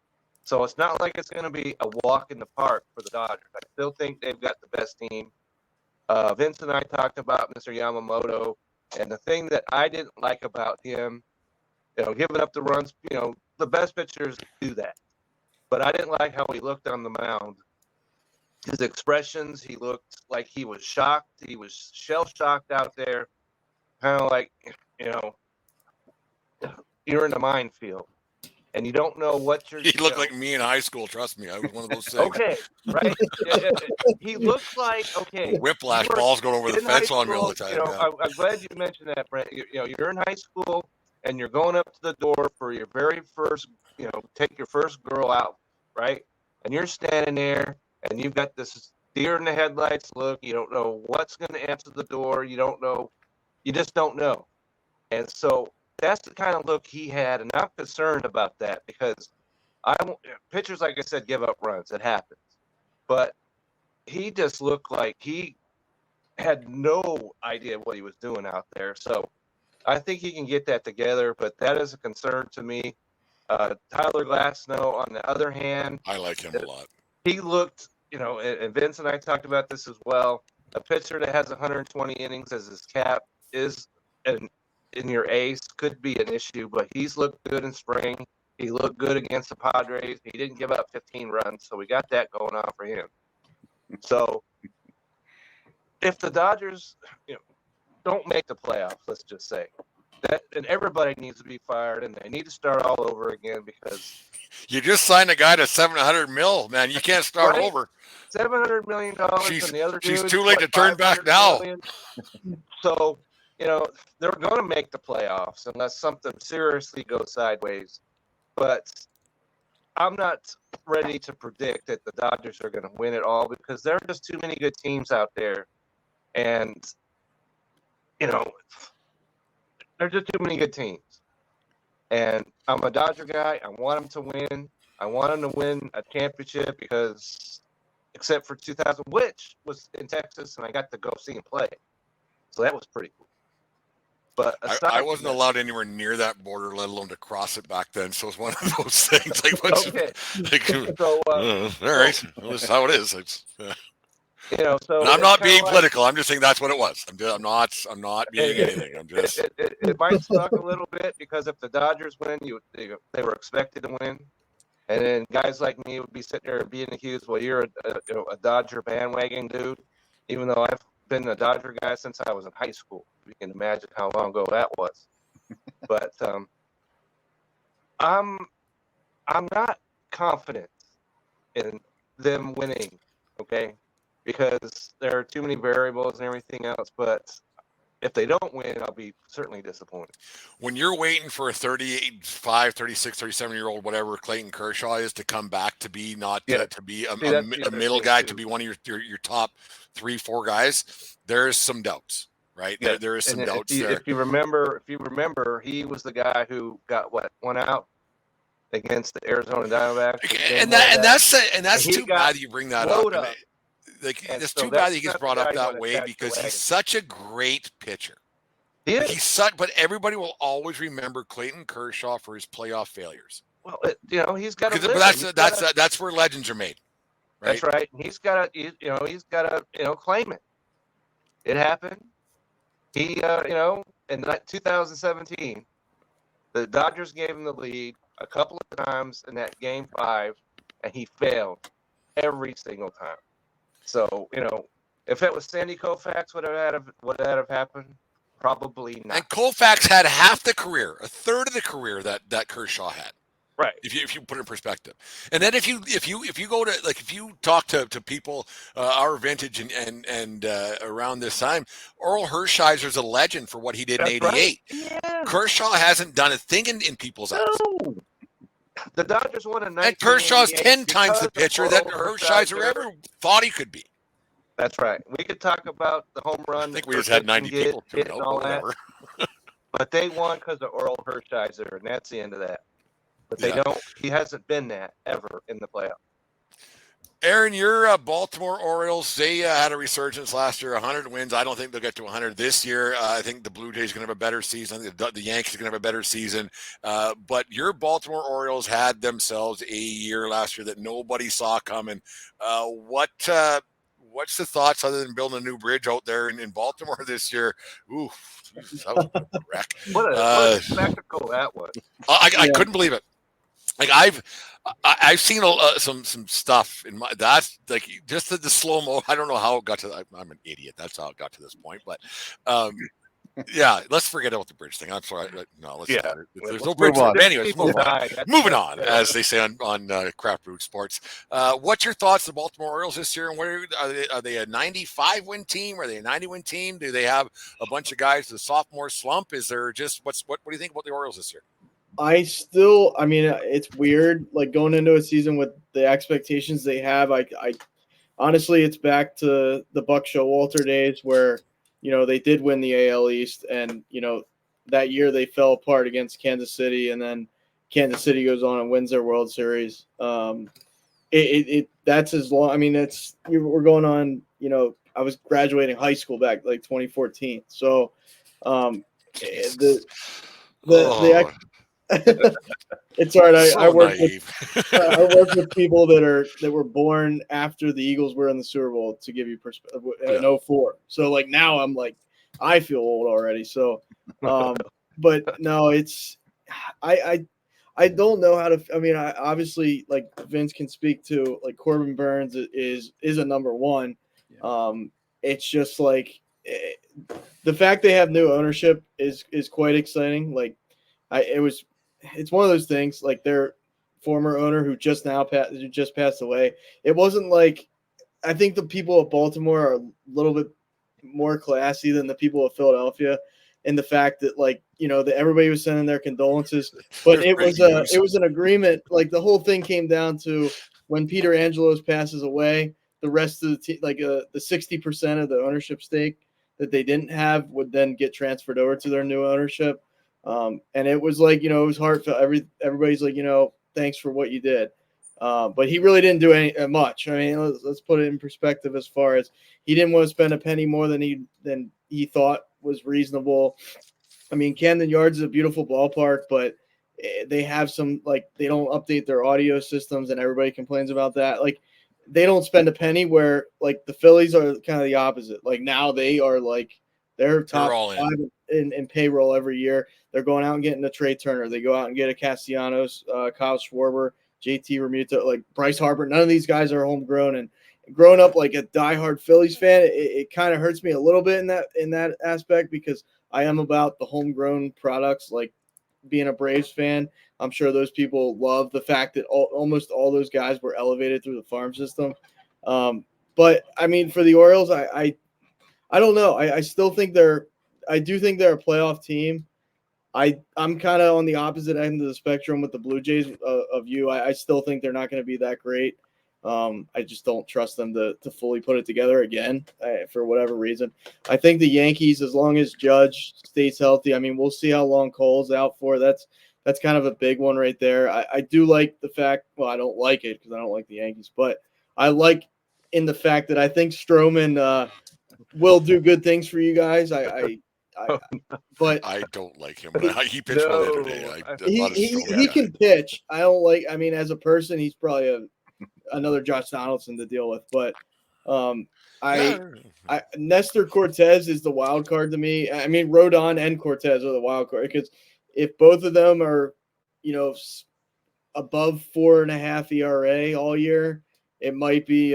So it's not like it's going to be a walk in the park for the Dodgers. I still think they've got the best team. Vince and I talked about Mr. Yamamoto, and the thing that I didn't like about him, giving up the runs, the best pitchers do that. But I didn't like how he looked on the mound. His expressions, he looked like he was shocked. He was shell-shocked out there, kind of like, you're in a minefield, and you don't know what you're. He looked like me in high school. Trust me, I was one of those things. Okay, right? He looked like, whiplash balls going over the fence on me all the time. I'm glad you mentioned that, Brent. You're in high school, and you're going up to the door for your very first, take your first girl out, right? And you're standing there, and you've got this deer in the headlights look. You don't know what's going to answer the door. You just don't know. And so that's the kind of look he had, and I'm concerned about that because pitchers, like I said, give up runs. It happens. But he just looked like he had no idea what he was doing out there. So I think he can get that together, but that is a concern to me. Tyler Glasnow, on the other hand, I like him a lot. He looked, and Vince and I talked about this as well. A pitcher that has 120 innings as his cap is in your ace could be an issue, but he's looked good in spring. He looked good against the Padres. He didn't give up 15 runs, so we got that going on for him. So if the Dodgers, don't make the playoffs, let's just say that, and everybody needs to be fired, and they need to start all over again because you just signed a guy to $700 million, man. You can't start over. $700 million, and the other she's dude's too late to turn back now. So they're going to make the playoffs unless something seriously goes sideways. But I'm not ready to predict that the Dodgers are going to win it all because there are just too many good teams out there. And, there are just too many good teams. And I'm a Dodger guy. I want them to win. I want them to win a championship because, except for 2000, which was in Texas, and I got to go see him play. So that was pretty cool. But I wasn't allowed anywhere near that border, let alone to cross it back then. So it's one of those things. Okay. So, all right, that's how it is. So and I'm not being political. I'm just saying that's what it was. I'm not being anything. I'm just. It might suck a little bit because if the Dodgers win, they were expected to win, and then guys like me would be sitting there being accused. Well, you're a Dodger bandwagon dude, even though I've been a Dodger guy since I was in high school. You can imagine how long ago that was. But I'm not confident in them winning, okay? Because there are too many variables and everything else. But if they don't win, I'll be certainly disappointed. When you're waiting for a 35, 36, 37-year-old, whatever Clayton Kershaw is, to come back to be to be a middle guy, to be one of your top 3-4 guys, there's some doubts, right? Yeah. There is some doubts there. If you remember, he was the guy who got one out against the Arizona Diamondbacks, and that's too bad that you bring that up. It's too bad that he gets brought up that way because he's such a great pitcher. But everybody will always remember Clayton Kershaw for his playoff failures. Well, he's got. But that's where legends are made. Right? That's right. And he's got to claim it. It happened. He in 2017, the Dodgers gave him the lead a couple of times in that Game 5, and he failed every single time. So, if it was Sandy Koufax, would that have happened? Probably not. And Koufax had half the career, a third of the career that Kershaw had. Right. If you put it in perspective. And then if you go to, like, if you talk to people our vintage and around this time, Oral Hershiser's a legend for what he did in '88. Right. Yeah. Kershaw hasn't done a thing in people's eyes. No. The Dodgers won a 1988. And Kershaw's 10 times the pitcher that Hershiser ever thought he could be. That's right. We could talk about the home run. I think we just had 90 people tune out, all that. But they won because of Oral Hershiser, and that's the end of that. But they don't. He hasn't been that ever in the playoffs. Aaron, your Baltimore Orioles, they had a resurgence last year, 100 wins. I don't think they'll get to 100 this year. I think the Blue Jays are going to have a better season. The Yankees are going to have a better season. But your Baltimore Orioles had themselves a year last year that nobody saw coming. What's the thoughts other than building a new bridge out there in Baltimore this year? Ooh, Jesus, that was a bit of a wreck. What a spectacle that was. I couldn't believe it. Like I've seen some stuff in my that's like just the slow mo. I don't know how it got to. I'm an idiot. That's how it got to this point. But yeah, let's forget about the bridge thing. I'm sorry. No, let's. Yeah. There's no bridge. on. Anyways, moving on, as they say on Craft Brewed Sports. What's your thoughts on the Baltimore Orioles this year? And where are they a 95 win team? Are they a 90 win team? Do they have a bunch of guys the sophomore slump? Is there just what do you think about the Orioles this year? I mean, it's weird, like going into a season with the expectations they have. I honestly, it's back to the Buck Showalter days where, they did win the AL East, and, that year they fell apart against Kansas City, and then Kansas City goes on and wins their World Series. That's as long. I mean, we're going on, I was graduating high school back like 2014. So, it's all right. I work with people that were born after the Eagles were in the Super Bowl, to give you perspective, in 04. So like now I'm like, I feel old already. So, but no, I don't know how to. I mean, I obviously, like Vince can speak to, like Corbin Burns is a number one. Yeah. It's just like the fact they have new ownership is quite exciting. Like it's one of those things, like their former owner who just passed away. It wasn't like, I think the people of Baltimore are a little bit more classy than the people of Philadelphia, in the fact that, like, that everybody was sending their condolences, but it was an agreement. Like the whole thing came down to when Peter Angelos passes away, the rest of the team, like the 60% of the ownership stake that they didn't have would then get transferred over to their new ownership. And it was like, it was heartfelt. Everybody's like, thanks for what you did. But he really didn't do much. I mean, let's put it in perspective, as far as he didn't want to spend a penny more than he thought was reasonable. I mean, Camden Yards is a beautiful ballpark, but they have some, like, they don't update their audio systems, and everybody complains about that. Like, they don't spend a penny, where like the Phillies are kind of the opposite. Like now they are like, they're top five in payroll every year. They're going out and getting a Trey Turner. They go out and get a Castellanos, Kyle Schwarber, JT Realmuto, like Bryce Harper. None of these guys are homegrown. And growing up like a diehard Phillies fan, it kind of hurts me a little bit in that aspect, because I am about the homegrown products. Like being a Braves fan, I'm sure those people love the fact that almost all those guys were elevated through the farm system. But I mean, for the Orioles, I don't know. I still think I do think they're a playoff team. I'm kind of on the opposite end of the spectrum with the Blue Jays of you. I still think they're not going to be that great. I just don't trust them to fully put it together again, for whatever reason. I think the Yankees, as long as Judge stays healthy, I mean, we'll see how long Cole's out for. That's kind of a big one right there. I do like the fact, well, I don't like it because I don't like the Yankees, but I like in the fact that I think Stroman will do good things for you guys. But I don't like him. He pitched well the other day. He can pitch. I don't like. I mean, as a person, he's probably another Josh Donaldson to deal with. But Nestor Cortez is the wild card to me. I mean, Rodon and Cortez are the wild card, because if both of them are, above 4.5 ERA all year, it might be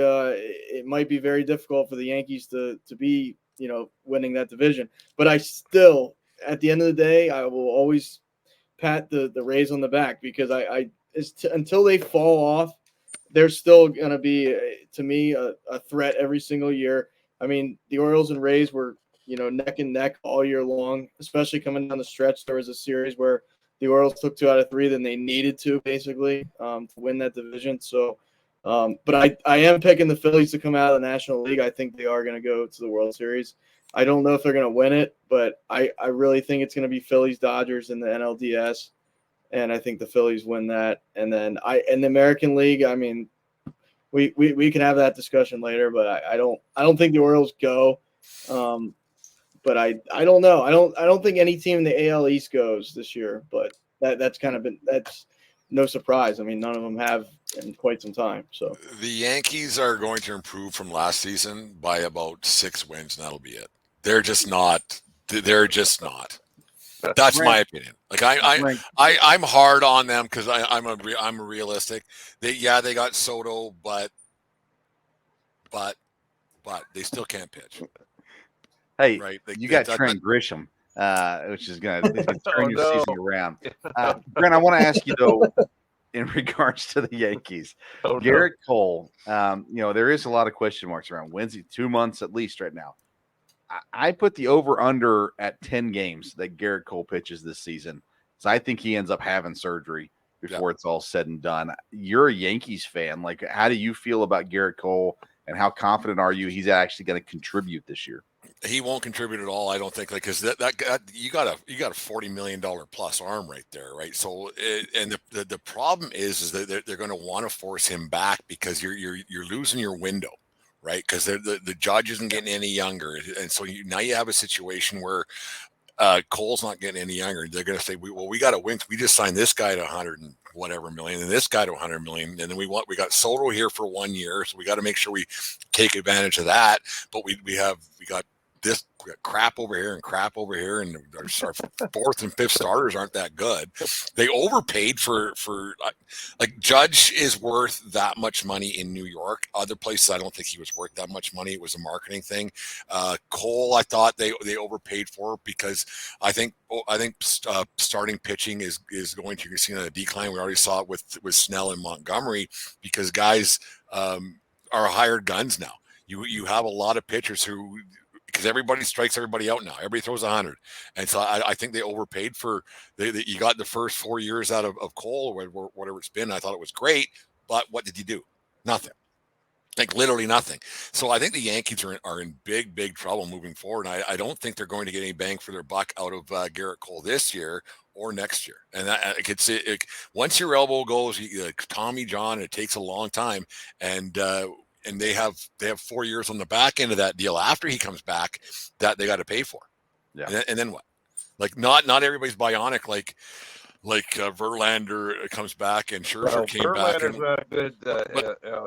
very difficult for the Yankees to be, winning that division. But I still, at the end of the day, I will always pat the Rays on the back, because until they fall off, they're still going to be, to me, a threat every single year. I mean, the Orioles and Rays were, neck and neck all year long, especially coming down the stretch. There was a series where the Orioles took 2 out of 3 than they needed to, basically, to win that division. So, but I am picking the Phillies to come out of the National League. I think they are going to go to the World Series. I don't know if they're going to win it, but I really think it's going to be Phillies-Dodgers in the NLDS, and I think the Phillies win that. And then in the American League, I mean, we can have that discussion later. But I don't think the Orioles go. But I don't know. I don't think any team in the AL East goes this year. But that's no surprise. I mean, none of them have in quite some time. So The Yankees are going to improve from last season by about 6 wins, and that'll be it. They're just not. They're just not. That's my opinion. Like I'm hard on them because I'm a realistic. They got Soto, but they still can't pitch. Hey, Right? you got Trent Grisham, which is going to turn your no. season around. Brent, I want to ask you though, in regards to the Yankees, Garrett Cole. There is a lot of question marks around. When's he? 2 months at least right now. I put the over/under at 10 games that Garrett Cole pitches this season. So I think he ends up having surgery before it's all said and done. You're a Yankees fan. Like, how do you feel about Garrett Cole, and how confident are you he's actually going to contribute this year? He won't contribute at all, I don't think. Like, because that you got a $40 million plus arm right there, right? So, and the problem is that they're going to want to force him back because you're losing your window. Right, because the judge isn't getting any younger, and so now you have a situation where Cole's not getting any younger. They're going to say, we got to win. We just signed this guy to 100 and whatever million, and this guy to 100 million, and then we got Soto here for 1 year, so we got to make sure we take advantage of that. But we got this crap over here and crap over here, and our fourth and fifth starters aren't that good. They overpaid for like Judge is worth that much money in New York. Other places, I don't think he was worth that much money. It was a marketing thing. Cole, I thought they overpaid for because I think starting pitching is going to see a decline. We already saw it with Snell and Montgomery because guys are hired guns now. You have a lot of pitchers who. Because everybody strikes everybody out now. Everybody throws 100. And so I think they overpaid for you got the first 4 years out of Cole or whatever it's been. I thought it was great. But what did you do? Nothing. Like literally nothing. So I think the Yankees are in big, big trouble moving forward. And I don't think they're going to get any bang for their buck out of Garrett Cole this year or next year. And once your elbow goes, like Tommy John, it takes a long time. And they have 4 years on the back end of that deal after he comes back that they got to pay for. Yeah. And then what? Like not everybody's bionic like Verlander comes back and Scherzer came back. Verlander's not a good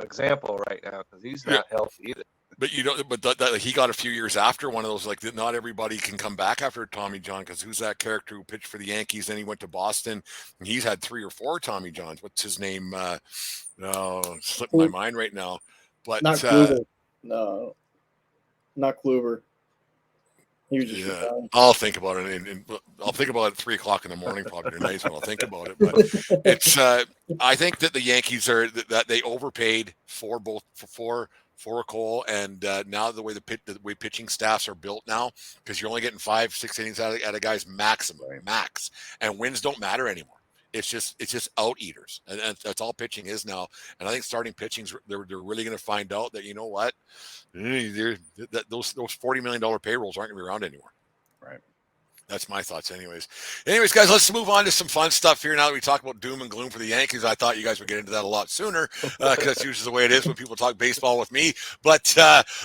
example right now because he's not healthy either. But he got a few years after one of those. Like not everybody can come back after Tommy John because who's that character who pitched for the Yankees? Then he went to Boston and he's had 3 or 4 Tommy Johns. What's his name? Slipping my mind right now. But not Kluber. No, not Kluber. He was just I'll think about it, and I'll think about it at 3:00 in the morning, probably tonight when I'll think about it. But it's I think that the Yankees that they overpaid for Cole, and now the way pitching staffs are built now, because you're only getting 5-6 innings out of guys max, and wins don't matter anymore. It's just out eaters, and that's all pitching is now. And I think starting pitchings, they're really going to find out that, you know what, that those $40 million payrolls aren't going to be around anymore. Right. That's my thoughts, anyways. Guys, let's move on to some fun stuff here. Now that we talk about doom and gloom for the Yankees, I thought you guys would get into that a lot sooner because that's usually the way it is when people talk baseball with me. But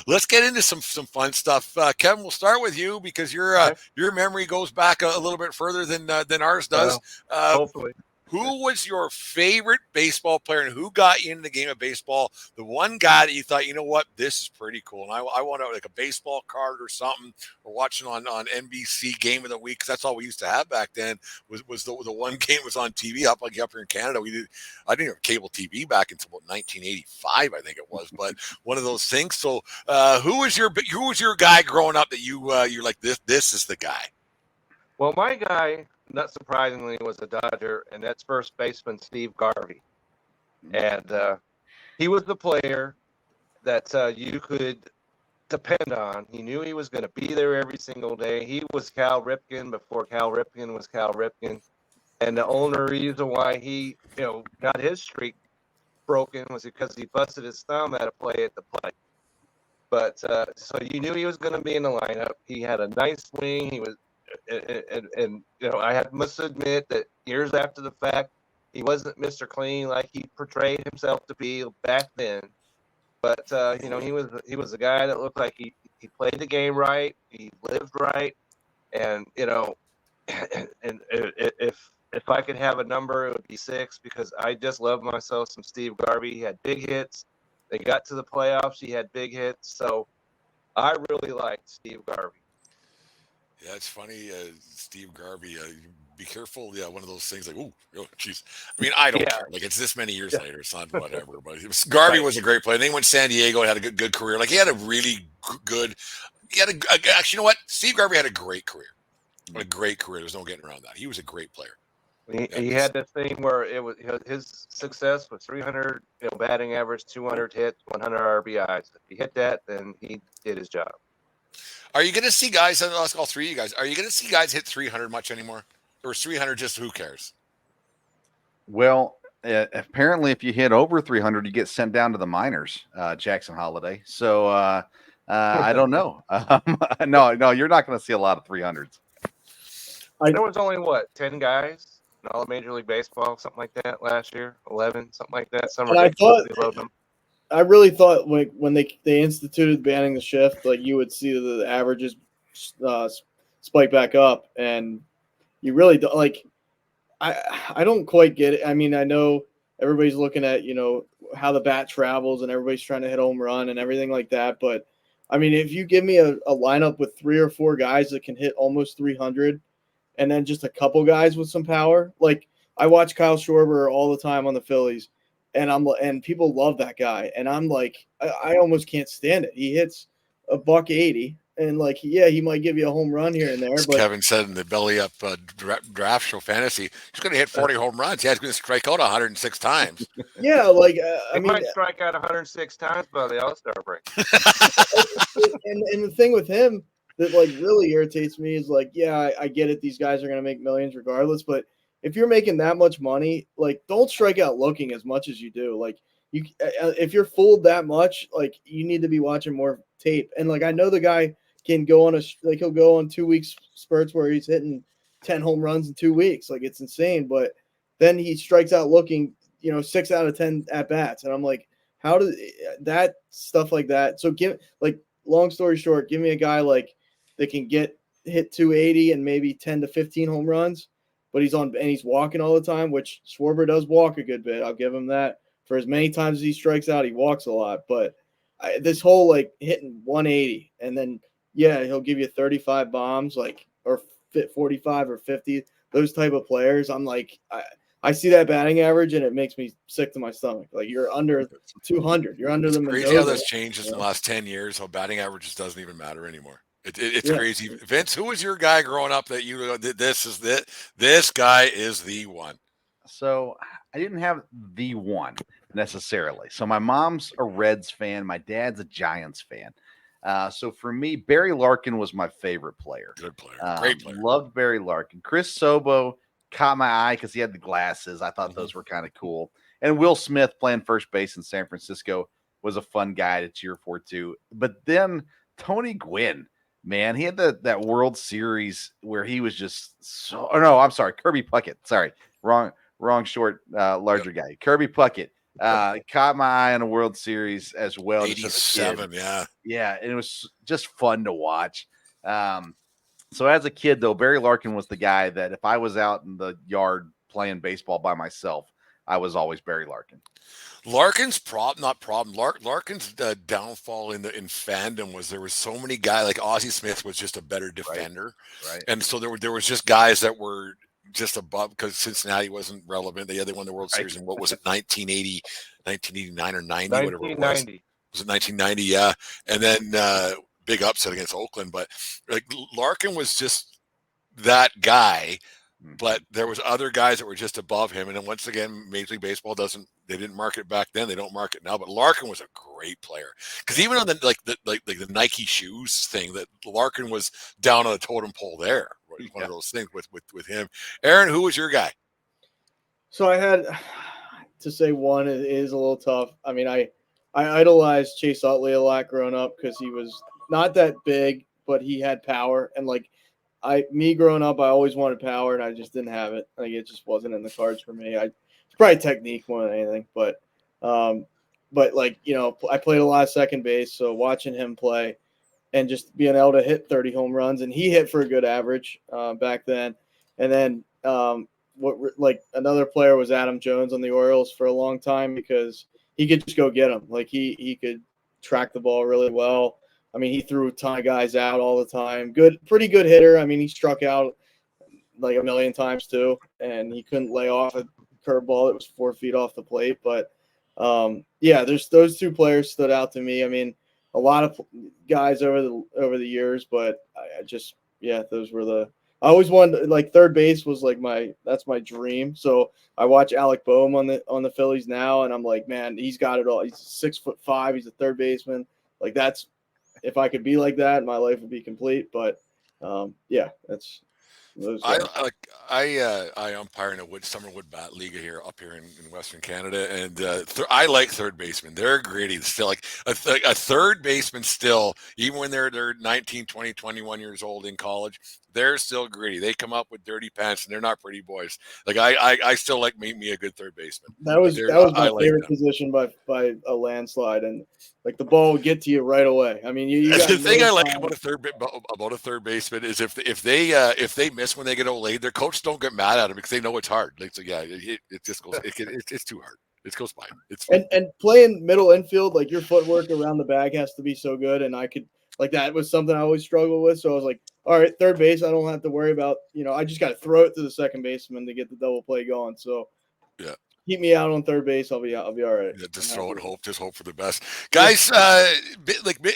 let's get into some fun stuff. Kevin, we'll start with you because your memory goes back a little bit further than ours does. Hopefully. Who was your favorite baseball player and who got you into the game of baseball? The one guy that you thought, you know what, this is pretty cool. And I want like a baseball card or something. We're watching on NBC Game of the Week, because that's all we used to have back then was the one game was on TV up here in Canada. I didn't have cable TV back until about 1985, I think it was, but one of those things. So who was your guy growing up that you're like, this is the guy? Well, my guy, not surprisingly, was a Dodger, and that's first baseman Steve Garvey. And he was the player that you could depend on. He knew he was going to be there every single day. He was Cal Ripken before Cal Ripken was Cal Ripken. And the only reason why he, got his streak broken was because he busted his thumb at a play at the plate. But so you knew he was going to be in the lineup. He had a nice swing. He was. And I must admit that years after the fact, he wasn't Mr. Clean like he portrayed himself to be back then. But he was a guy that looked like he played the game right, he lived right, and and if I could have a number, it would be 6 because I just love myself some Steve Garvey. He had big hits. They got to the playoffs. He had big hits. So I really liked Steve Garvey. Yeah, it's funny, Steve Garvey. Be careful. Yeah, one of those things like, oh, jeez. I mean, I don't care. Like, it's this many years later. It's not whatever. But Garvey was a great player. Then he went to San Diego and had a good career. Like, he had a really good. He had actually, you know what? Steve Garvey had a great career. A great career. There's no getting around that. He was a great player. He had this thing where it was his success was 300 batting average, 200 hits, 100 RBIs. If he hit that, then he did his job. Are you going to see guys? I'll ask all three of you guys. Are you going to see guys hit 300 much anymore, or is 300 just who cares? Well, apparently, if you hit over 300, you get sent down to the minors, Jackson Holiday. So I don't know. No, you're not going to see a lot of 300s. There was only 10 guys in all of Major League Baseball, something like that last year, 11, something like that. Some I really thought when they instituted banning the shift, like you would see the averages spike back up, and you really don't like. I don't quite get it. I mean, I know everybody's looking at how the bat travels and everybody's trying to hit home run and everything like that, but I mean, if you give me a lineup with 3 or 4 guys that can hit almost 300, and then just a couple guys with some power, like I watch Kyle Schwarber all the time on the Phillies. And people love that guy, and I'm like, I almost can't stand it. He hits $180, and like, yeah, he might give you a home run here and there. As but Kevin said in the Belly Up draft show fantasy, he's going to hit 40 home runs. Yeah, he's going to strike out 106 times. Yeah, like he might strike out 106 times by the All-Star break. and the thing with him that like really irritates me is like, yeah, I get it. These guys are going to make millions regardless, but if you're making that much money, like don't strike out looking as much as you do. Like if you're fooled that much, like you need to be watching more tape. And like I know the guy can go on he'll go on 2 weeks spurts where he's hitting 10 home runs in 2 weeks. Like it's insane. But then he strikes out looking, 6 out of 10 at bats, and I'm like, how does that stuff like that? So long story short, give me a guy like that can hit 280 and maybe 10 to 15 home runs. But he's walking all the time, which Schwarber does walk a good bit. I'll give him that. For as many times as he strikes out, he walks a lot. But this whole like hitting 180 and then he'll give you 35 bombs, or 45 or 50. Those type of players, I'm like, I see that batting average and it makes me sick to my stomach. Like you're under 200, you're under the Mendoza. Crazy how that's changed in the last 10 years. How batting averages doesn't even matter anymore. It's crazy. Vince, who was your guy growing up that this guy is the one? So I didn't have the one necessarily. So my mom's a Reds fan. My dad's a Giants fan. So for me, Barry Larkin was my favorite player. Good player. Great player. Loved Barry Larkin. Chris Sobo caught my eye because he had the glasses. I thought those were kind of cool. And Will Smith playing first base in San Francisco was a fun guy to cheer for too. But then Tony Gwynn. Man, he had that World Series where he was just I'm sorry, Kirby Puckett. Sorry, wrong, short, larger guy. Kirby Puckett caught my eye on a World Series as well. 87, yeah, and it was just fun to watch. So as a kid, though, Barry Larkin was the guy that if I was out in the yard playing baseball by myself, I was always Barry Larkin. Larkin's Larkin's downfall in fandom was there was so many guys like Ozzie Smith was just a better defender, right? And so there was just guys that were just above because Cincinnati wasn't relevant. They won the World Series in what was it 1989 or 90, whatever it was. Was it 1990? Yeah, and then big upset against Oakland, but like Larkin was just that guy. But there was other guys that were just above him, and then once again, Major League Baseball they didn't market it back then. They don't market now. But Larkin was a great player because even on the Nike shoes thing, that Larkin was down on the totem pole there. One of those things with him. Aaron, who was your guy? So I had to say one is a little tough. I mean, I idolized Chase Utley a lot growing up because he was not that big, but he had power, and growing up, I always wanted power, and I just didn't have it. Like it just wasn't in the cards for me. It's probably technique more than anything. But but like, I played a lot of second base, so watching him play and just being able to hit 30 home runs, and he hit for a good average back then. And then like another player was Adam Jones on the Orioles for a long time because he could just go get them. Like he could track the ball really well. I mean, he threw a ton of guys out all the time. Pretty good hitter. I mean, he struck out like a million times too, and he couldn't lay off a curveball that was 4 feet off the plate. But there's those two players stood out to me. I mean, a lot of guys over the years, but I just those were I always wanted, like, third base was like that's my dream. So I watch Alec Boehm on the Phillies now, and I'm like, man, he's got it all. He's 6'5". He's a third baseman. Like, that's, if I could be like that, my life would be complete. But that's those. I umpire in a summer wood bat league up here in Western Canada, and I like third basemen. They're gritty. Still, like a third baseman still, even when they're 19, 20, 21 years old in college, they're still gritty. They come up with dirty pants, and they're not pretty boys. Like I still like me a good third baseman. That was my favorite position by a landslide, and like the ball would get to you right away. I mean, you got the thing I like about a third baseman is if they miss when they get old, their coaches don't get mad at them because they know it's hard. Like, so it just goes. It's too hard. It goes by. And playing middle infield, like, your footwork around the bag has to be so good, and that was something I always struggled with. So I was like, all right, third base, I don't have to worry about. I just got to throw it to the second baseman to get the double play going. So yeah. Keep me out on third base. I'll be all right. Yeah, just throw it, hope for the best, guys.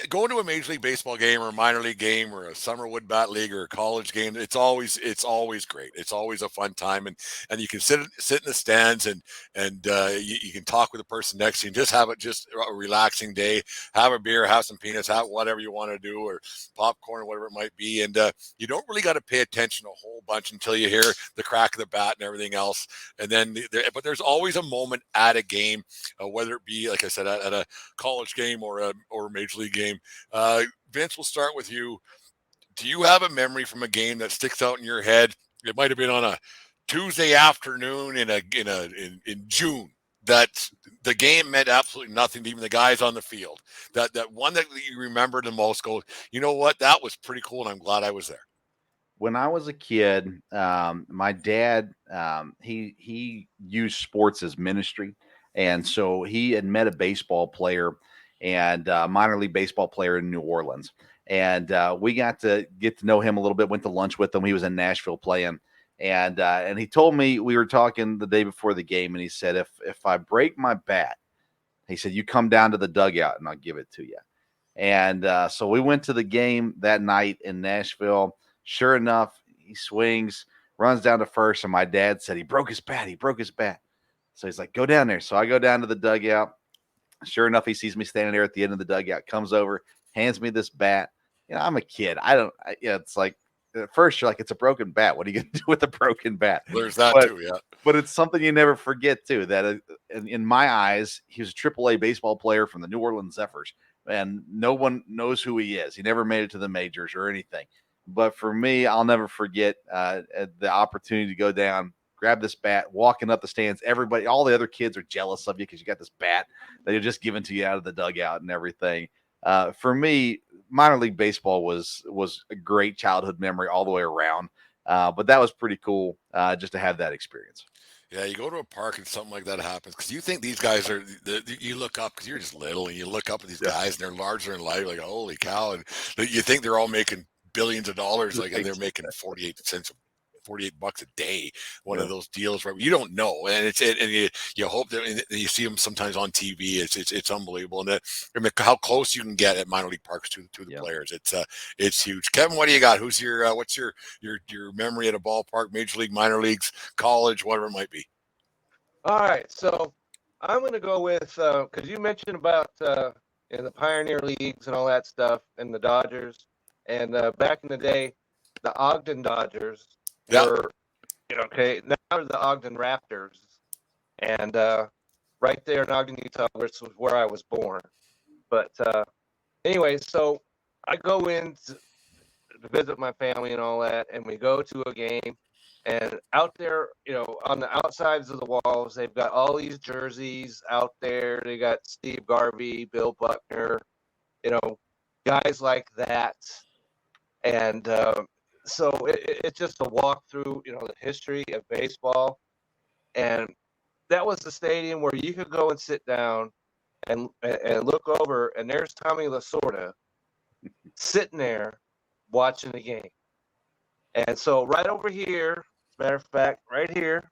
Going to a Major League Baseball game or a minor league game or a summer wood bat league or a college game, it's always great. It's always a fun time, and you can sit in the stands and you can talk with the person next to you and just have a relaxing day. Have a beer, have some peanuts, have whatever you want to do, or popcorn, or whatever it might be, and you don't really got to pay attention a whole bunch until you hear the crack of the bat and everything else, and then but there's always a moment at a game, whether it be, like I said, at a college game or a major league game. Vince, we'll start with you. Do you have a memory from a game that sticks out in your head? It might have been on a Tuesday afternoon in June, that the game meant absolutely nothing to even the guys on the field. That one that you remember the most, go, you know what, that was pretty cool, and I'm glad I was there. When I was a kid, my dad, he used sports as ministry. And so he had met a baseball player and minor league baseball player in New Orleans. And we got to get to know him a little bit, went to lunch with him. He was in Nashville playing. And he told me, we were talking the day before the game, and he said, if I break my bat, he said, you come down to the dugout and I'll give it to you. And so we went to the game that night in Nashville. Sure enough, he swings, runs down to first, and my dad said he broke his bat. So he's like, go down there. So I go down to the dugout. Sure enough, he sees me standing there at the end of the dugout, comes over, hands me this bat. I'm a kid. It's like, at first you're like, it's a broken bat. What are you going to do with a broken bat? There's that too, yeah. But it's something you never forget too, that in my eyes, he was a AAA baseball player from the New Orleans Zephyrs, and no one knows who he is. He never made it to the majors or anything. But for me, I'll never forget the opportunity to go down, grab this bat, walking up the stands. Everybody, all the other kids are jealous of you because you got this bat that you're just given to you out of the dugout and everything. For me, minor league baseball was a great childhood memory all the way around. But that was pretty cool just to have that experience. Yeah, you go to a park and something like that happens because you think these guys are. You look up because you're just little, and you look up at these guys and they're larger than life. Like, holy cow! And you think they're all making billions of dollars, like, and they're making 48 bucks a day. One of those deals where you don't know, and you hope that you see them sometimes on TV. It's unbelievable, and how close you can get at minor league parks to the players. It's huge. Kevin, what do you got? Who's your what's your memory at a ballpark, major league, minor leagues, college, whatever it might be? All right, so I'm going to go with because you mentioned about in the Pioneer Leagues and all that stuff, and the Dodgers. And back in the day, the Ogden Dodgers were, okay, now they're the Ogden Raptors. And right there in Ogden, Utah, which was where I was born. But anyway, so I go in to visit my family and all that, and we go to a game. And out there, on the outsides of the walls, they've got all these jerseys out there. They got Steve Garvey, Bill Buckner, guys like that. And so it's just a walk through, the history of baseball. And that was the stadium where you could go and sit down and look over, and there's Tommy Lasorda sitting there watching the game. And so right over here, as a matter of fact, right here,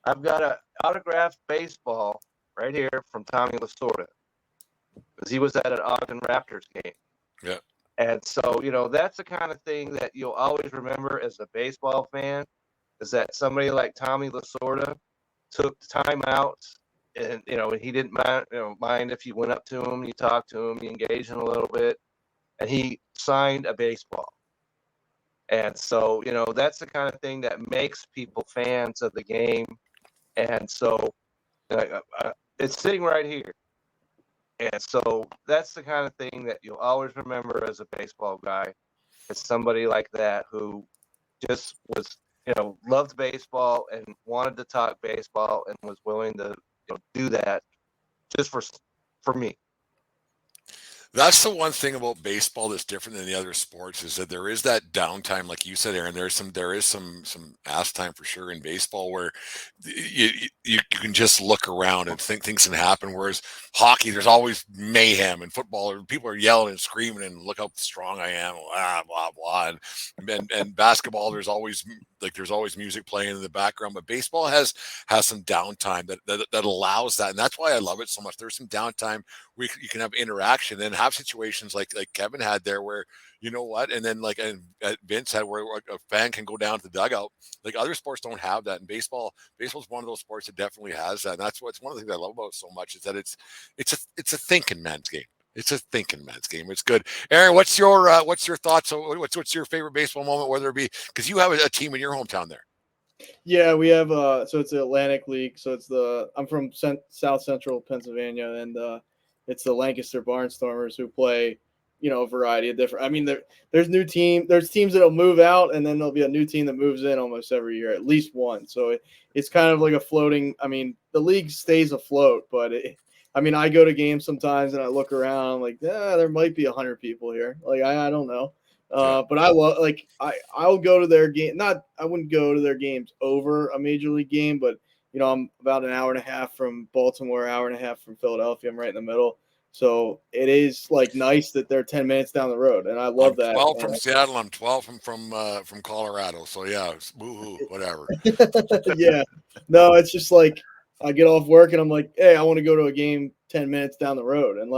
I've got an autographed baseball right here from Tommy Lasorda, because he was at an Ogden Raptors game. Yeah. And so, that's the kind of thing that you'll always remember as a baseball fan, is that somebody like Tommy Lasorda took the time out, and, he didn't mind if you went up to him, you talked to him, you engaged him a little bit, and he signed a baseball. And so, that's the kind of thing that makes people fans of the game. And so it's sitting right here. And so that's the kind of thing that you'll always remember as a baseball guy. It's somebody like that who just was, loved baseball and wanted to talk baseball and was willing to do that just for me. That's the one thing about baseball that's different than the other sports, is that there is that downtime, like you said, Aaron. There is some ass time for sure in baseball, where you can just look around and think things can happen. Whereas hockey, there's always mayhem, and football, people are yelling and screaming and look how strong I am, blah blah blah. And basketball, there's always music playing in the background. But baseball has some downtime that allows that, and that's why I love it so much. There's some downtime where you can have interaction and have situations like Kevin had there, where and then and Vince had, where a fan can go down to the dugout. Like, other sports don't have that, and baseball's one of those sports that definitely has that. And that's one of the things I love about it so much, is that it's a thinking man's game. It's a thinking man's game. It's good. Aaron, what's your thoughts? What's your favorite baseball moment, whether it be, because you have a team in your hometown there? Yeah, we have so it's the Atlantic League. So I'm from South Central Pennsylvania, and it's the Lancaster Barnstormers, who play, a variety of different. I mean, there's teams that'll move out, and then there'll be a new team that moves in almost every year, at least one. So it's kind of like a floating. I mean, the league stays afloat, but I go to games sometimes and I look around, I'm like, there might be 100 people here. Like, I don't know. But I love, I'll go to their game. I wouldn't go to their games over a major league game, but I'm about an hour and a half from Baltimore, hour and a half from Philadelphia. I'm right in the middle. So it is nice that they're 10 minutes down the road. And I love that. 12 from Seattle. I'm 12 from Colorado. So yeah, woohoo, whatever. Yeah. No, it's just I get off work and I'm like, hey, I want to go to a game 10 minutes down the road. And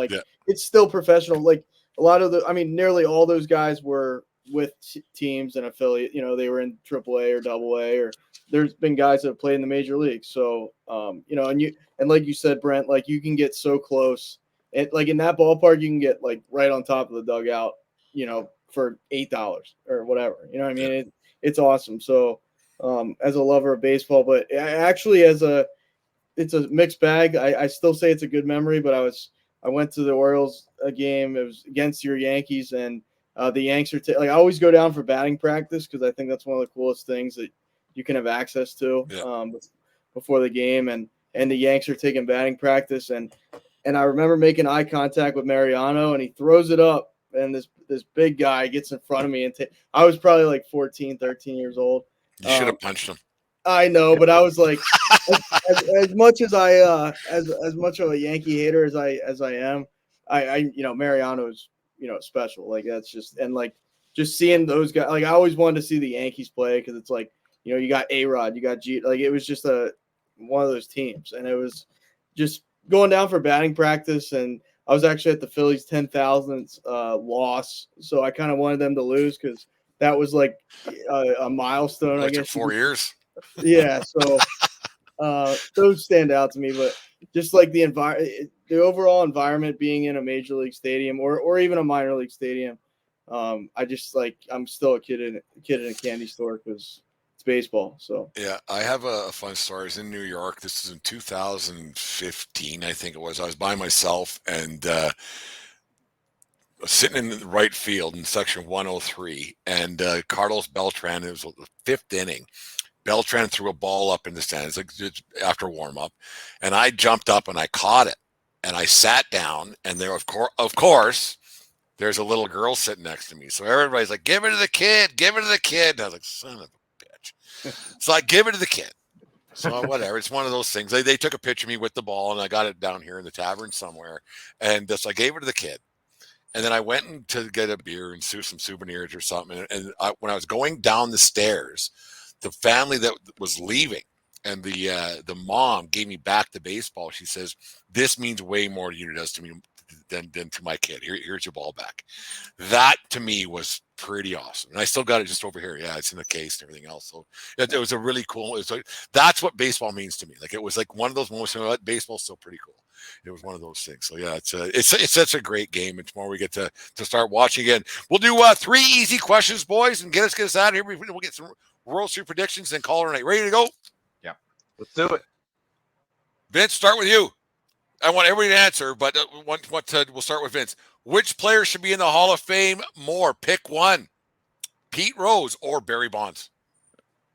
It's still professional. A lot of nearly all those guys were with teams and affiliate, they were in AAA or AA, or there's been guys that have played in the major leagues. So, and like you said, Brent, you can get so close, and in that ballpark, you can get right on top of the dugout, for $8 or whatever, I mean, it's awesome. So, as a lover of baseball, but actually it's a mixed bag. I still say it's a good memory, but I went to the Orioles game. It was against your Yankees, and the Yanks are I always go down for batting practice, because I think that's one of the coolest things that you can have access to before the game. And the Yanks are taking batting practice, and I remember making eye contact with Mariano, and he throws it up, and this big guy gets in front of me, and I was probably 14, 13 years old. You should have punched him. I know, but I was as much as as much of a Yankee hater as I am, I Mariano's special. That's just, and just seeing those guys. I always wanted to see the Yankees play, because it's you got A-Rod, you got G. It was just one of those teams, and it was just going down for batting practice. And I was actually at the Phillies 10,000th loss, so I kind of wanted them to lose, because that was a milestone. I guess 4 years. Yeah, so those stand out to me, but just the overall environment, being in a major league stadium or even a minor league stadium, I just I'm still a kid in a candy store, because it's baseball. So yeah, I have a fun story. I was in New York. This is in 2015, I think it was. I was by myself, and sitting in the right field in section 103, and Carlos Beltran, it was the 5th inning. Beltran threw a ball up in the stands like just after warm up, and I jumped up and I caught it, and I sat down, and there, of course, there's a little girl sitting next to me. So everybody's like, "Give it to the kid, give it to the kid." And I was like, "Son of a bitch!" So I give it to the kid. So whatever, it's one of those things. They took a picture of me with the ball, and I got it down here in the tavern somewhere, and so I gave it to the kid. And then I went in to get a beer and some souvenirs or something. And when I was going down the stairs, the family that was leaving and the mom gave me back the baseball. She says, "This means way more to you than it does to me than to my kid. Here's your ball back." That to me was pretty awesome. And I still got it just over here. Yeah, it's in the case and everything else. So it was a really cool. That's what baseball means to me. Like it was like one of those moments. You know what? Baseball's still pretty cool. It was one of those things. So yeah, it's such a great game. And tomorrow we get to start watching again. We'll do 3 easy questions, boys, and get us out of here. We'll get some World Series predictions and call it a night. Ready to go? Yeah, Let's do it. Vince, start with you. I want everybody to answer, but we'll start with Vince. Which player should be in the Hall of Fame more? Pick one. Pete Rose or Barry Bonds.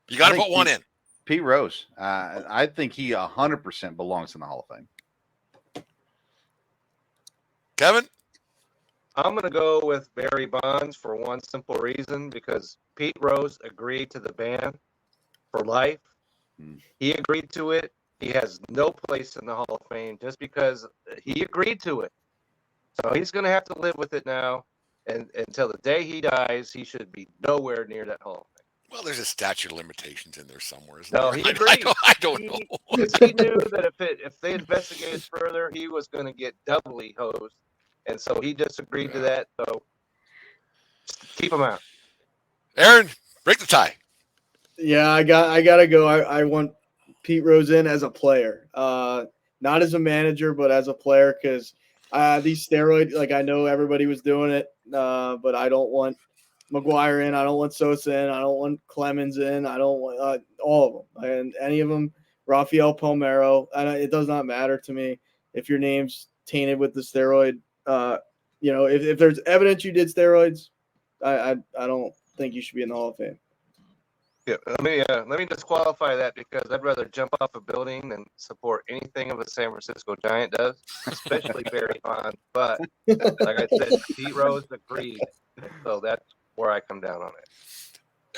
You got to put one in. Pete Rose. I think he 100% belongs in the Hall of Fame. Kevin? I'm going to go with Barry Bonds for one simple reason, because Pete Rose agreed to the ban for life. He agreed to it. He has no place in the Hall of Fame just because he agreed to it. So he's going to have to live with it now. And until the day he dies, he should be nowhere near that Hall of Fame. Well, there's a statute of limitations in there somewhere. No, he agreed. I don't know. Because he knew that if they investigated further, he was going to get doubly hosed. And so he just agreed to that. So keep him out. Aaron, break the tie. Yeah, I gotta go. I want Pete Rose in as a player, not as a manager, but as a player, because these steroids, like I know everybody was doing it, but I don't want McGuire in. I don't want Sosa in. I don't want Clemens in. I don't want all of them, and any of them. Rafael Palmeiro. It does not matter to me if your name's tainted with the steroid. If there's evidence you did steroids, I don't think you should be in the Hall of Fame. Yeah, let me disqualify that, because I'd rather jump off a building than support anything of a San Francisco Giant does, especially Barry Bonds. But like I said, Pete Rose agreed, so that's where I come down on it.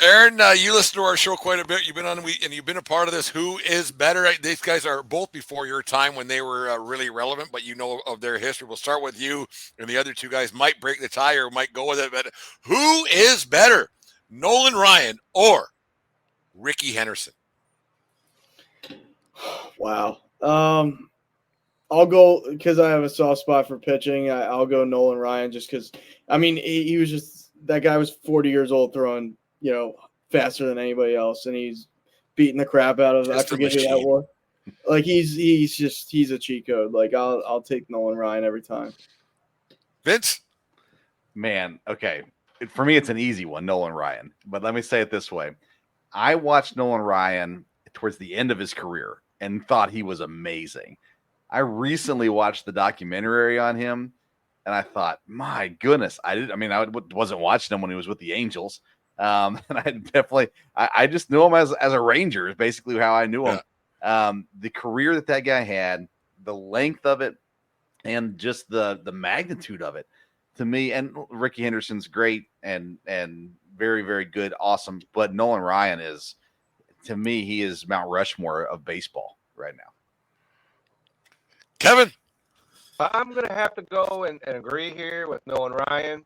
Aaron, you listen to our show quite a bit. You've been on, and you've been a part of this. Who is better? These guys are both before your time when they were really relevant, but you know of their history. We'll start with you, and the other two guys might break the tie or might go with it. But who is better, Nolan Ryan or Rickey Henderson? Wow. I'll go, because I have a soft spot for pitching. I'll go Nolan Ryan just because, he was just, that guy was 40 years old throwing, faster than anybody else, and he's beating the crap out of, I forget who that was. Like he's a cheat code. Like I'll take Nolan Ryan every time. Vince? Man, okay. For me, it's an easy one, Nolan Ryan. But let me say it this way. I watched Nolan Ryan towards the end of his career and thought he was amazing. I recently watched the documentary on him, and I thought, my goodness, I wasn't watching him when he was with the Angels. And I just knew him as a Ranger is basically how I knew him. Yeah. The career that guy had, the length of it, and just the magnitude of it to me. And Rickey Henderson's great and very, very good, awesome. But Nolan Ryan is, to me, he is Mount Rushmore of baseball right now. Kevin? I'm going to have to go and agree here with Nolan Ryan.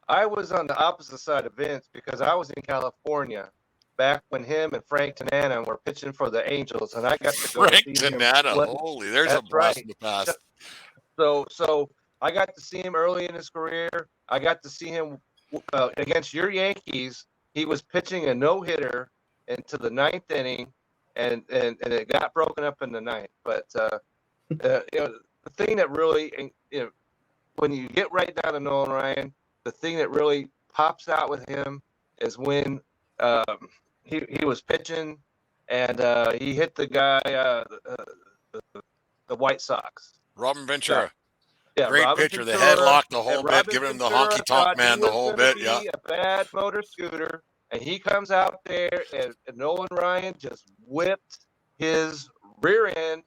I was on the opposite side of Vince because I was in California back when him and Frank Tanana were pitching for the Angels, and I got to go Frank see Tanana, holy, there's a blast in the past. So I got to see him early in his career. I got to see him against your Yankees. He was pitching a no-hitter into the 9th inning, and it got broken up in the 9th. But the thing that really, when you get right down to Nolan Ryan, the thing that really pops out with him is when he was pitching and he hit the guy, the White Sox. Robin Ventura. Yeah, Great Robin picture. The Ventura, headlock, the whole and bit, Robin giving him the Ventura honky tonk thought man, he the was whole gonna bit. Yeah. be a bad motor scooter, and he comes out there, and Nolan Ryan just whipped his rear end.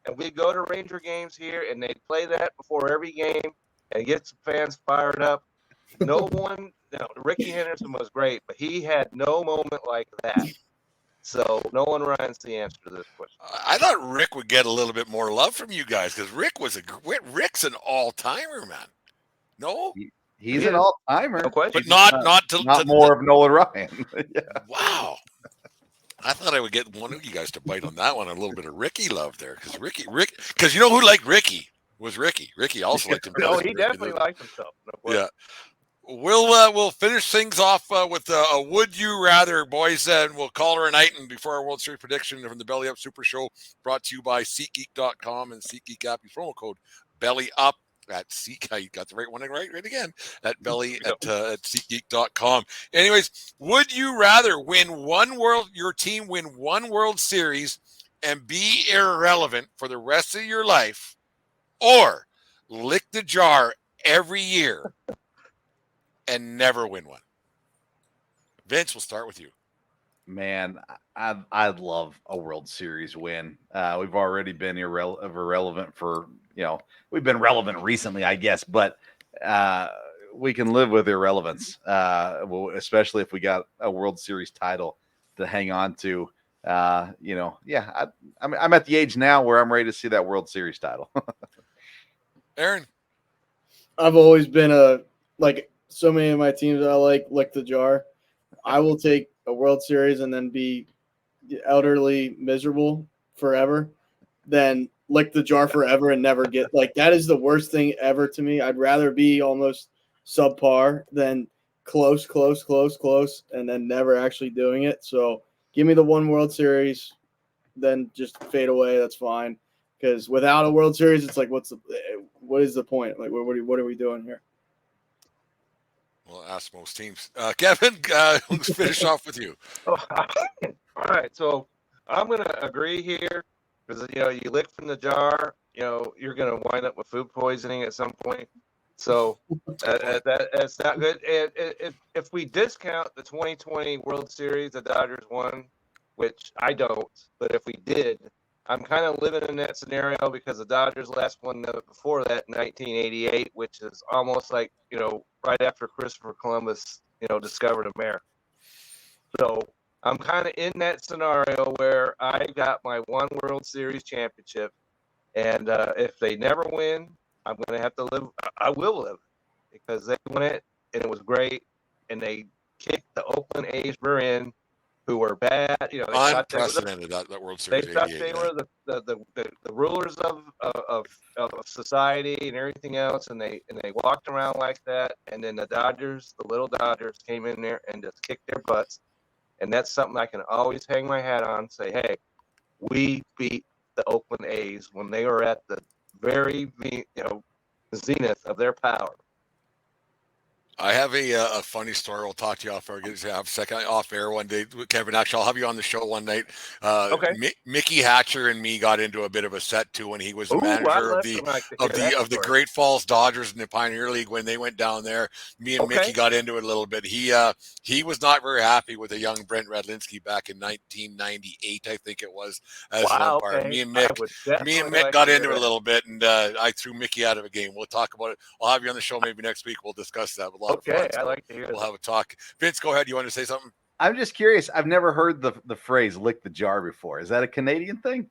And we go to Ranger games here, and they play that before every game and gets fans fired up. Rickey Henderson was great, but he had no moment like that. So Nolan Ryan's the answer to this question. I thought Rick would get a little bit more love from you guys because Rick's an all timer, man. No, He's He an is. all timer, No question. but not more of Nolan Ryan. Yeah. Wow. I thought I would get one of you guys to bite on that one. A little bit of Ricky love there, because you know who liked Ricky was Ricky. Ricky also liked him. Oh, he definitely liked himself. No question. Yeah. We'll finish things off with a would you rather, boys, and we'll call her a night. And before our World Series prediction from the Belly Up Super Show, brought to you by SeatGeek.com and SeatGeek app. Use promo code Belly Up at SeatGeek. You got the right one right again at Belly at SeatGeek.com. Anyways, would you rather your team win one World Series and be irrelevant for the rest of your life, or lick the jar every year and never win one? Vince, we'll start with you. Man, I'd love a World Series win. We've already been irrelevant for, we've been relevant recently, I guess, but we can live with irrelevance, especially if we got a World Series title to hang on to. I'm at the age now where I'm ready to see that World Series title. Aaron? I've always been so many of my teams that I lick the jar. I will take a World Series and then be utterly miserable forever than lick the jar forever and never get that is the worst thing ever to me. I'd rather be almost subpar than close and then never actually doing it. So give me the one World Series, then just fade away. That's fine. Because without a World Series, it's what is the point? What are we doing here? Well, ask most teams. Kevin, let's finish off with you. All right, so I'm going to agree here because you lick from the jar, you're going to wind up with food poisoning at some point. So that's not good. And if we discount the 2020 World Series the Dodgers won, which I don't, but if we did, I'm kind of living in that scenario because the Dodgers last won before that in 1988, which is almost like, right after Christopher Columbus, discovered America. So I'm kind of in that scenario where I got my one World Series championship. And if they never win, I'm going to have to live. I will live because they won it and it was great. And they kicked the Oakland A's rear end, who were bad. They unprecedented that World Series. They thought they were the rulers of society and everything else, and they walked around like that. And then the little Dodgers, came in there and just kicked their butts. And that's something I can always hang my hat on. Say, hey, we beat the Oakland A's when they were at the very zenith of their power. I have a funny story. We'll talk to you off air. Have a second off air one day, Kevin. Actually, I'll have you on the show one night. Okay. Mickey Hatcher and me got into a bit of a set too when he was the manager of the Great Falls Dodgers in the Pioneer League when they went down there. Me and Mickey got into it a little bit. He was not very happy with a young Brent Radlinski back in 1998, I think it was, as an umpire. Okay. Me and Mick got into it a little bit, and I threw Mickey out of a game. We'll talk about it. I'll have you on the show maybe next week. We'll discuss that. Okay, I like to hear We'll have a talk. Vince, go ahead. You want to say something? I'm just curious. I've never heard the phrase "lick the jar" before. Is that a Canadian thing?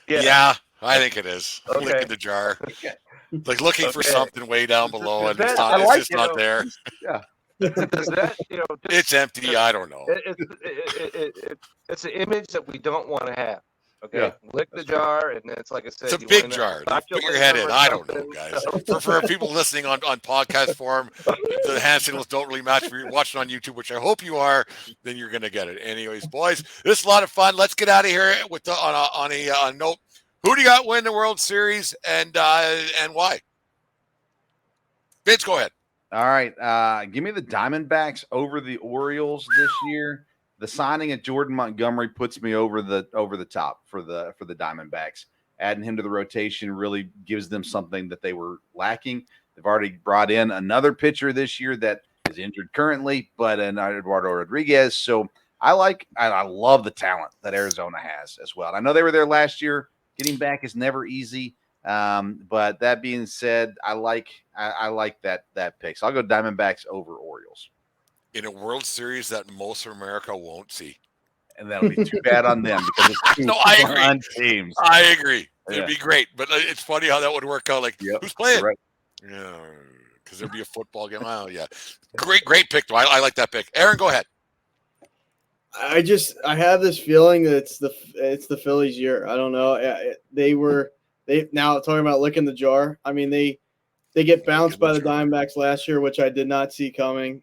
Yeah, I think it is. Okay. Licking the jar. Okay. Like looking for something way down below, and That- it's just not there. Yeah. Does that, It's empty. I don't know. it's an image that we don't want to have. Okay, Yeah, lick the jar, and it's like I said, It's a you big wanna jar. knock Put your leg head in. over I don't know, something. guys. For people listening on podcast form, the hand signals don't really match. If you're watching on YouTube, which I hope you are, then you're going to get it. Anyways, boys, this is a lot of fun. Let's get out of here with on a note. Who do you got win the World Series and why? Vince, go ahead. All right. Give me the Diamondbacks over the Orioles this year. The signing of Jordan Montgomery puts me over the top for the Diamondbacks. adding him to the rotation really gives them something that they were lacking. They've already brought in another pitcher this year that is injured currently, but Eduardo Rodriguez. So I love the talent that Arizona has as well. And I know they were there last year. Getting back is never easy. But that being said, I like that pick. So I'll go Diamondbacks over Orioles. In a World Series that most of America won't see. And that'll be too bad on them because it's two No, I agree. fun teams. I agree. Yeah. It'd be great, but it's funny how that would work out. Like, Yep, who's playing? right. Yeah, because there'd be a football game. Well, yeah, great pick. Though. I like that pick. Aaron, go ahead. I have this feeling that it's the Phillies' year. I don't know. They now talking about licking the jar. I mean, they get bounced by the Diamondbacks last year, which I did not see coming.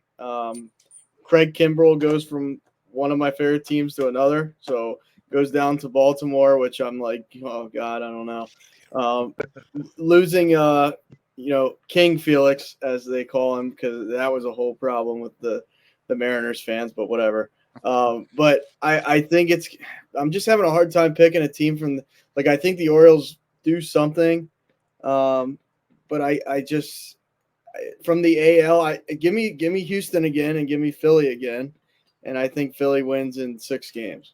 Craig Kimbrell goes from one of my favorite teams to another, so goes down to Baltimore, which I'm like, oh God, I don't know. Losing, King Felix, as they call him, because that was a whole problem with the Mariners fans, but whatever. But I think I'm just having a hard time picking a team from I think the Orioles do something. But I just from the AL, give me Houston again and give me Philly again. And I think Philly wins in 6 games.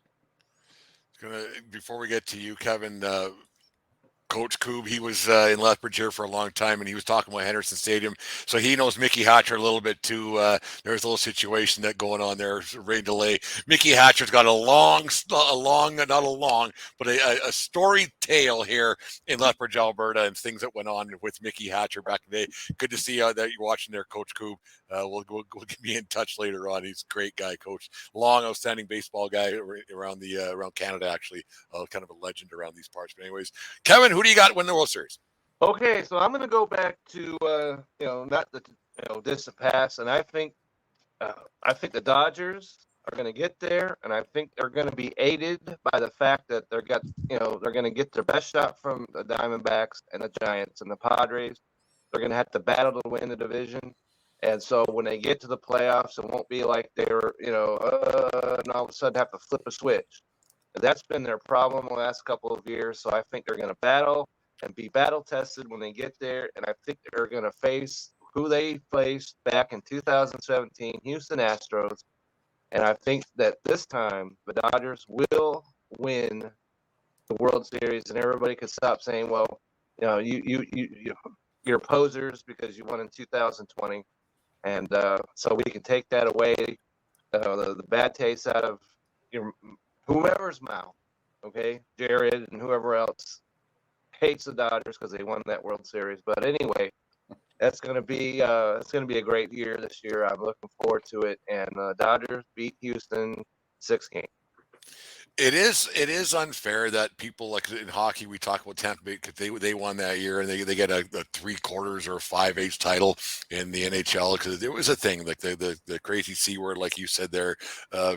Before we get to you, Kevin, Coach Coob, he was in Lethbridge here for a long time, and he was talking about Henderson Stadium, so he knows Mickey Hatcher a little bit too. There's a little situation that going on there, rain delay. Mickey Hatcher's got a storied tale here in Lethbridge, Alberta, and things that went on with Mickey Hatcher back in the day. Good to see that you're watching there, Coach Coob. We'll be in touch later on. He's a great guy, Coach. Long, outstanding baseball guy around Canada, actually, kind of a legend around these parts. But anyways, Kevin, who do you got win the World Series? Okay, so I'm going to go back to not the this to pass, and I think the Dodgers are going to get there, and I think they're going to be aided by the fact that they're going to get their best shot from the Diamondbacks and the Giants and the Padres. They're going to have to battle to win the division. And so when they get to the playoffs, it won't be like they're, and all of a sudden have to flip a switch. That's been their problem the last couple of years. So I think they're going to battle and be battle tested when they get there. And I think they're going to face who they faced back in 2017, Houston Astros. And I think that this time the Dodgers will win the World Series, and everybody could stop saying, well, you're posers because you won in 2020. And so we can take that away, the bad taste out of whoever's mouth, okay? Jared and whoever else hates the Dodgers because they won that World Series. But anyway, it's going to be a great year this year. I'm looking forward to it. And Dodgers beat Houston 6 games. It is unfair that people, like in hockey, we talk about Tampa Bay because they won that year and they get a 3/4 or 5/8 title in the NHL because it was a thing, like the crazy C word, like you said there,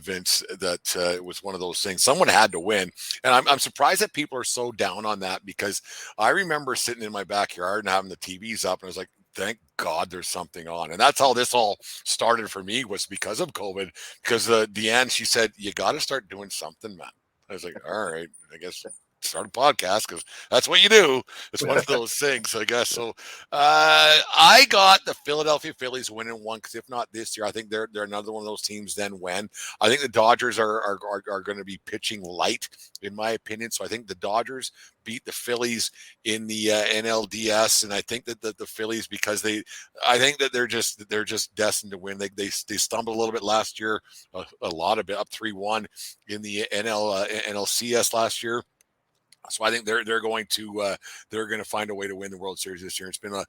Vince, that it was one of those things. Someone had to win, and I'm surprised that people are so down on that because I remember sitting in my backyard and having the TVs up and I was like, thank God there's something on. And that's how this all started for me, was because of COVID, because Deanne, she said, you got to start doing something, man. I was like, all right, I guess start a podcast because that's what you do. It's one of those things, I guess. So I got the Philadelphia Phillies winning one, because if not this year, I think they're another one of those teams then when. I think the Dodgers are going to be pitching light, in my opinion. So I think the Dodgers beat the Phillies in the NLDS, and I think that the Phillies, because I think that they're just destined to win. They stumbled a little bit last year, a lot of it, up 3-1 in the NLCS last year. So I think they're going to find a way to win the World Series this year. It's been a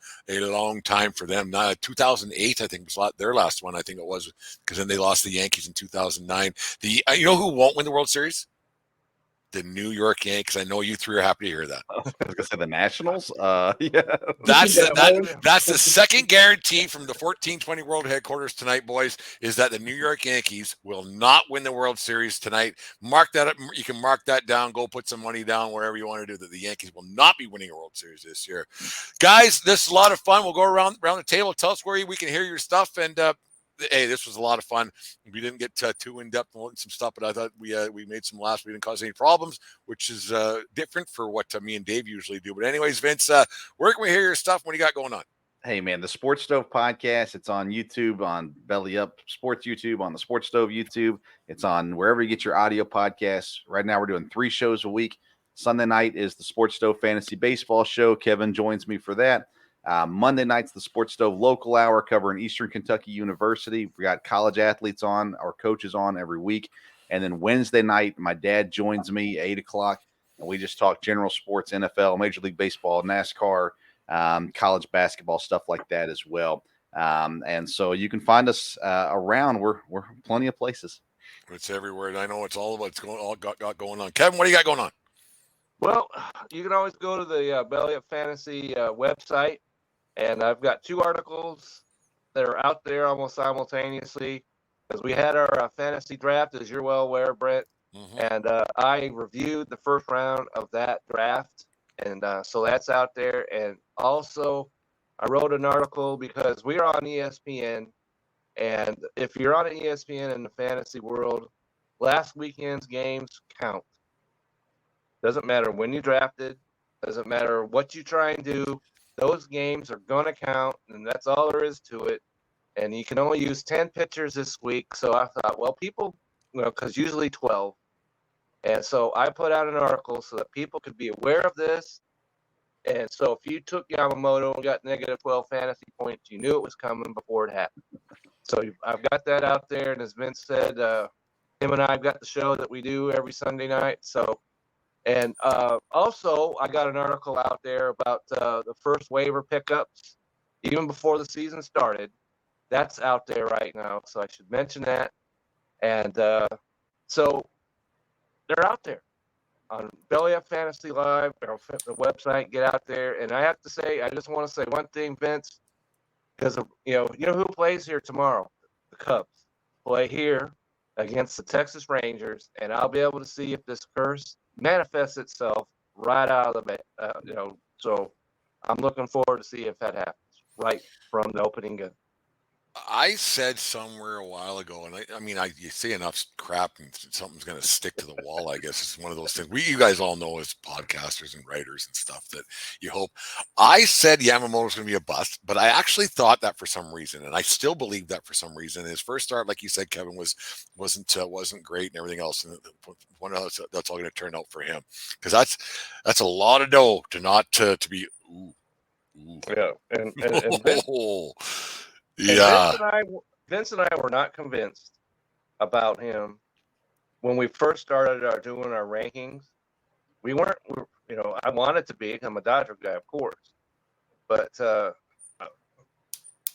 long time for them. 2008, I think, was their last one. I think it was, because then they lost the Yankees in 2009. You know who won't win the World Series? The New York Yankees. I know you three are happy to hear that. I was going to say the Nationals. Yeah, that's the second guarantee from the 1420 World Headquarters tonight, boys, is that the New York Yankees will not win the World Series tonight. Mark that up. You can mark that down. Go put some money down wherever you want to do. That the Yankees will not be winning a World Series this year. Guys, this is a lot of fun. We'll go around the table. Tell us where we can hear your stuff, and hey, this was a lot of fun. We didn't get too in depth on some stuff, but I thought we made some laughs. We didn't cause any problems, which is different for what me and Dave usually do. But anyways, Vince, where can we hear your stuff? What do you got going on? Hey, man, the Sports Stove podcast, it's on YouTube, on Belly Up Sports YouTube, on the Sports Stove YouTube. It's on wherever you get your audio podcasts. Right now, we're doing 3 shows a week. Sunday night is the Sports Stove Fantasy Baseball Show. Kevin joins me for that. Monday night's the Sports Stove Local Hour covering Eastern Kentucky University. We got college athletes on, our coaches on every week. And then Wednesday night, my dad joins me, 8 o'clock, and we just talk general sports, NFL, Major League Baseball, NASCAR, college basketball, stuff like that as well. And so you can find us around. We're plenty of places. It's everywhere, and I know it's all about got going on. Kevin, what do you got going on? Well, you can always go to the Belly Up Fantasy website, and I've got 2 articles that are out there almost simultaneously, because we had our fantasy draft, as you're well aware, Brent, and I reviewed the first round of that draft, and so that's out there. And also, I wrote an article because we're on ESPN, and if you're on ESPN in the fantasy world, last weekend's games count. Doesn't matter when you drafted, doesn't matter what you try and do, those games are going to count, and that's all there is to it. And you can only use 10 pitchers this week, so I thought, well, people, because usually 12. And so I put out an article so that people could be aware of this. And so if you took Yamamoto and got negative 12 fantasy points, you knew it was coming before it happened. So I've got that out there. And as Vince said, him and I have got the show that we do every Sunday night. So, and also I got an article out there about the first waiver pickups, even before the season started. That's out there right now. So I should mention that. And so they're out there on Belly Up Fantasy Live, our the website. Get out there. And I have to say, I just want to say one thing, Vince, because you know who plays here tomorrow? The Cubs play here against the Texas Rangers, and I'll be able to see if this curse manifests itself right out of the So I'm looking forward to see if that happens right from the opening gun. I said somewhere a while ago, and I mean, you say enough crap and something's going to stick to the wall. I guess it's one of those things. You guys all know as podcasters and writers and stuff that you hope. I said Yamamoto's going to be a bust, but I actually thought that for some reason, and I still believe that for some reason. His first start, like you said, Kevin, wasn't great and everything else, and that's all going to turn out for him, because that's a lot of dough to not to be. Ooh. Yeah, and Vince, yeah. Vince and I were not convinced about him when we first started doing our rankings. We weren't, I wanted to be. I'm a Dodger guy, of course, but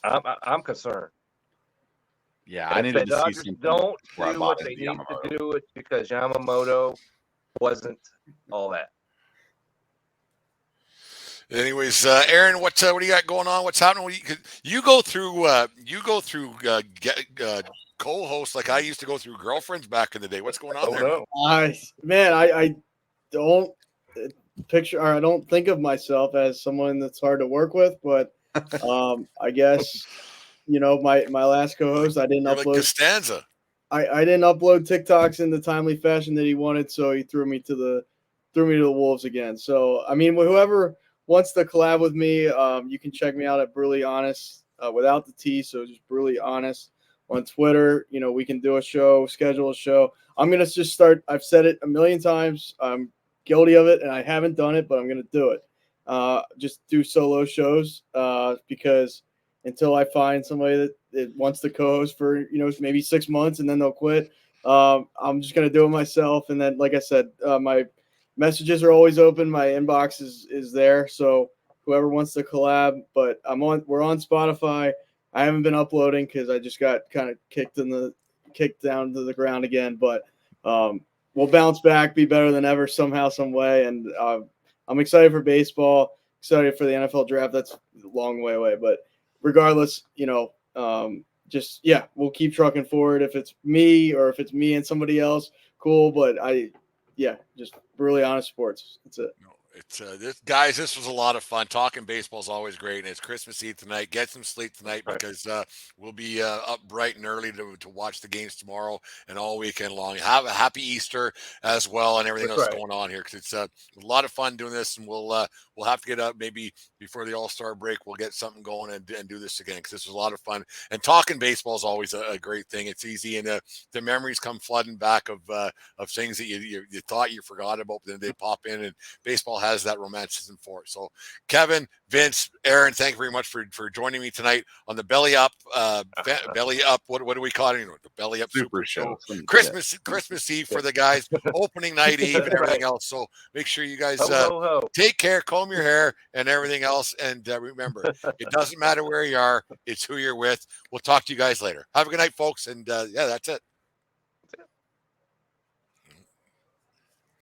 I'm concerned. Yeah, and I needed the to see Dodgers something. don't before I do bought what they into need Yamamoto. to do it because Yamamoto wasn't all that. Anyways, Aaron, what do you got going on? What's happening? You go through co-hosts like I used to go through girlfriends back in the day. What's going on there? No. I don't picture, or I don't think of myself as someone that's hard to work with, but I guess my last co-host, I didn't You're upload. like Costanza. I didn't upload TikToks in the timely fashion that he wanted, so he threw me to the wolves again. So I mean, whoever wants to collab with me, you can check me out at Brutally Honest without the T, so just Brutally Honest on Twitter. We can do a show, schedule a show. I'm gonna just start. I've said it a million times. I'm guilty of it, and I haven't done it, but I'm gonna do it. Just do solo shows because until I find somebody that wants to co-host for maybe 6 months and then they'll quit. I'm just gonna do it myself, and then like I said, my messages are always open. My inbox is there. So whoever wants to collab, but we're on Spotify. I haven't been uploading because I just got kind of kicked down to the ground again, but we'll bounce back, be better than ever somehow, some way. And I'm excited for baseball, excited for the NFL draft. That's a long way away, but regardless, we'll keep trucking forward. If it's me or if it's me and somebody else, cool. But just Brutally Honest Sports. That's it. It's this was a lot of fun. Talking baseball is always great, and it's Christmas Eve tonight. Get some sleep tonight Right. because we'll be up bright and early to watch the games tomorrow and all weekend long. Have a happy Easter as well, and everything That's else right. going on here because it's a lot of fun doing this, and we'll have to get up maybe before the All-Star break. We'll get something going and do this again because this was a lot of fun. And talking baseball is always a great thing. It's easy, and the memories come flooding back of things that you thought you forgot about, but then they pop in, and baseball has that romanticism for it. So, Kevin, Vince, Aaron, thank you very much for joining me tonight on the Belly Up. Belly Up. What do we call it? The Belly Up Super Show. Christmas Eve for the guys. Opening night Eve and everything else. So make sure you guys Ho, ho, ho. take care, comb your hair, and everything else. And remember, it doesn't matter where you are; it's who you're with. We'll talk to you guys later. Have a good night, folks. And yeah, that's it.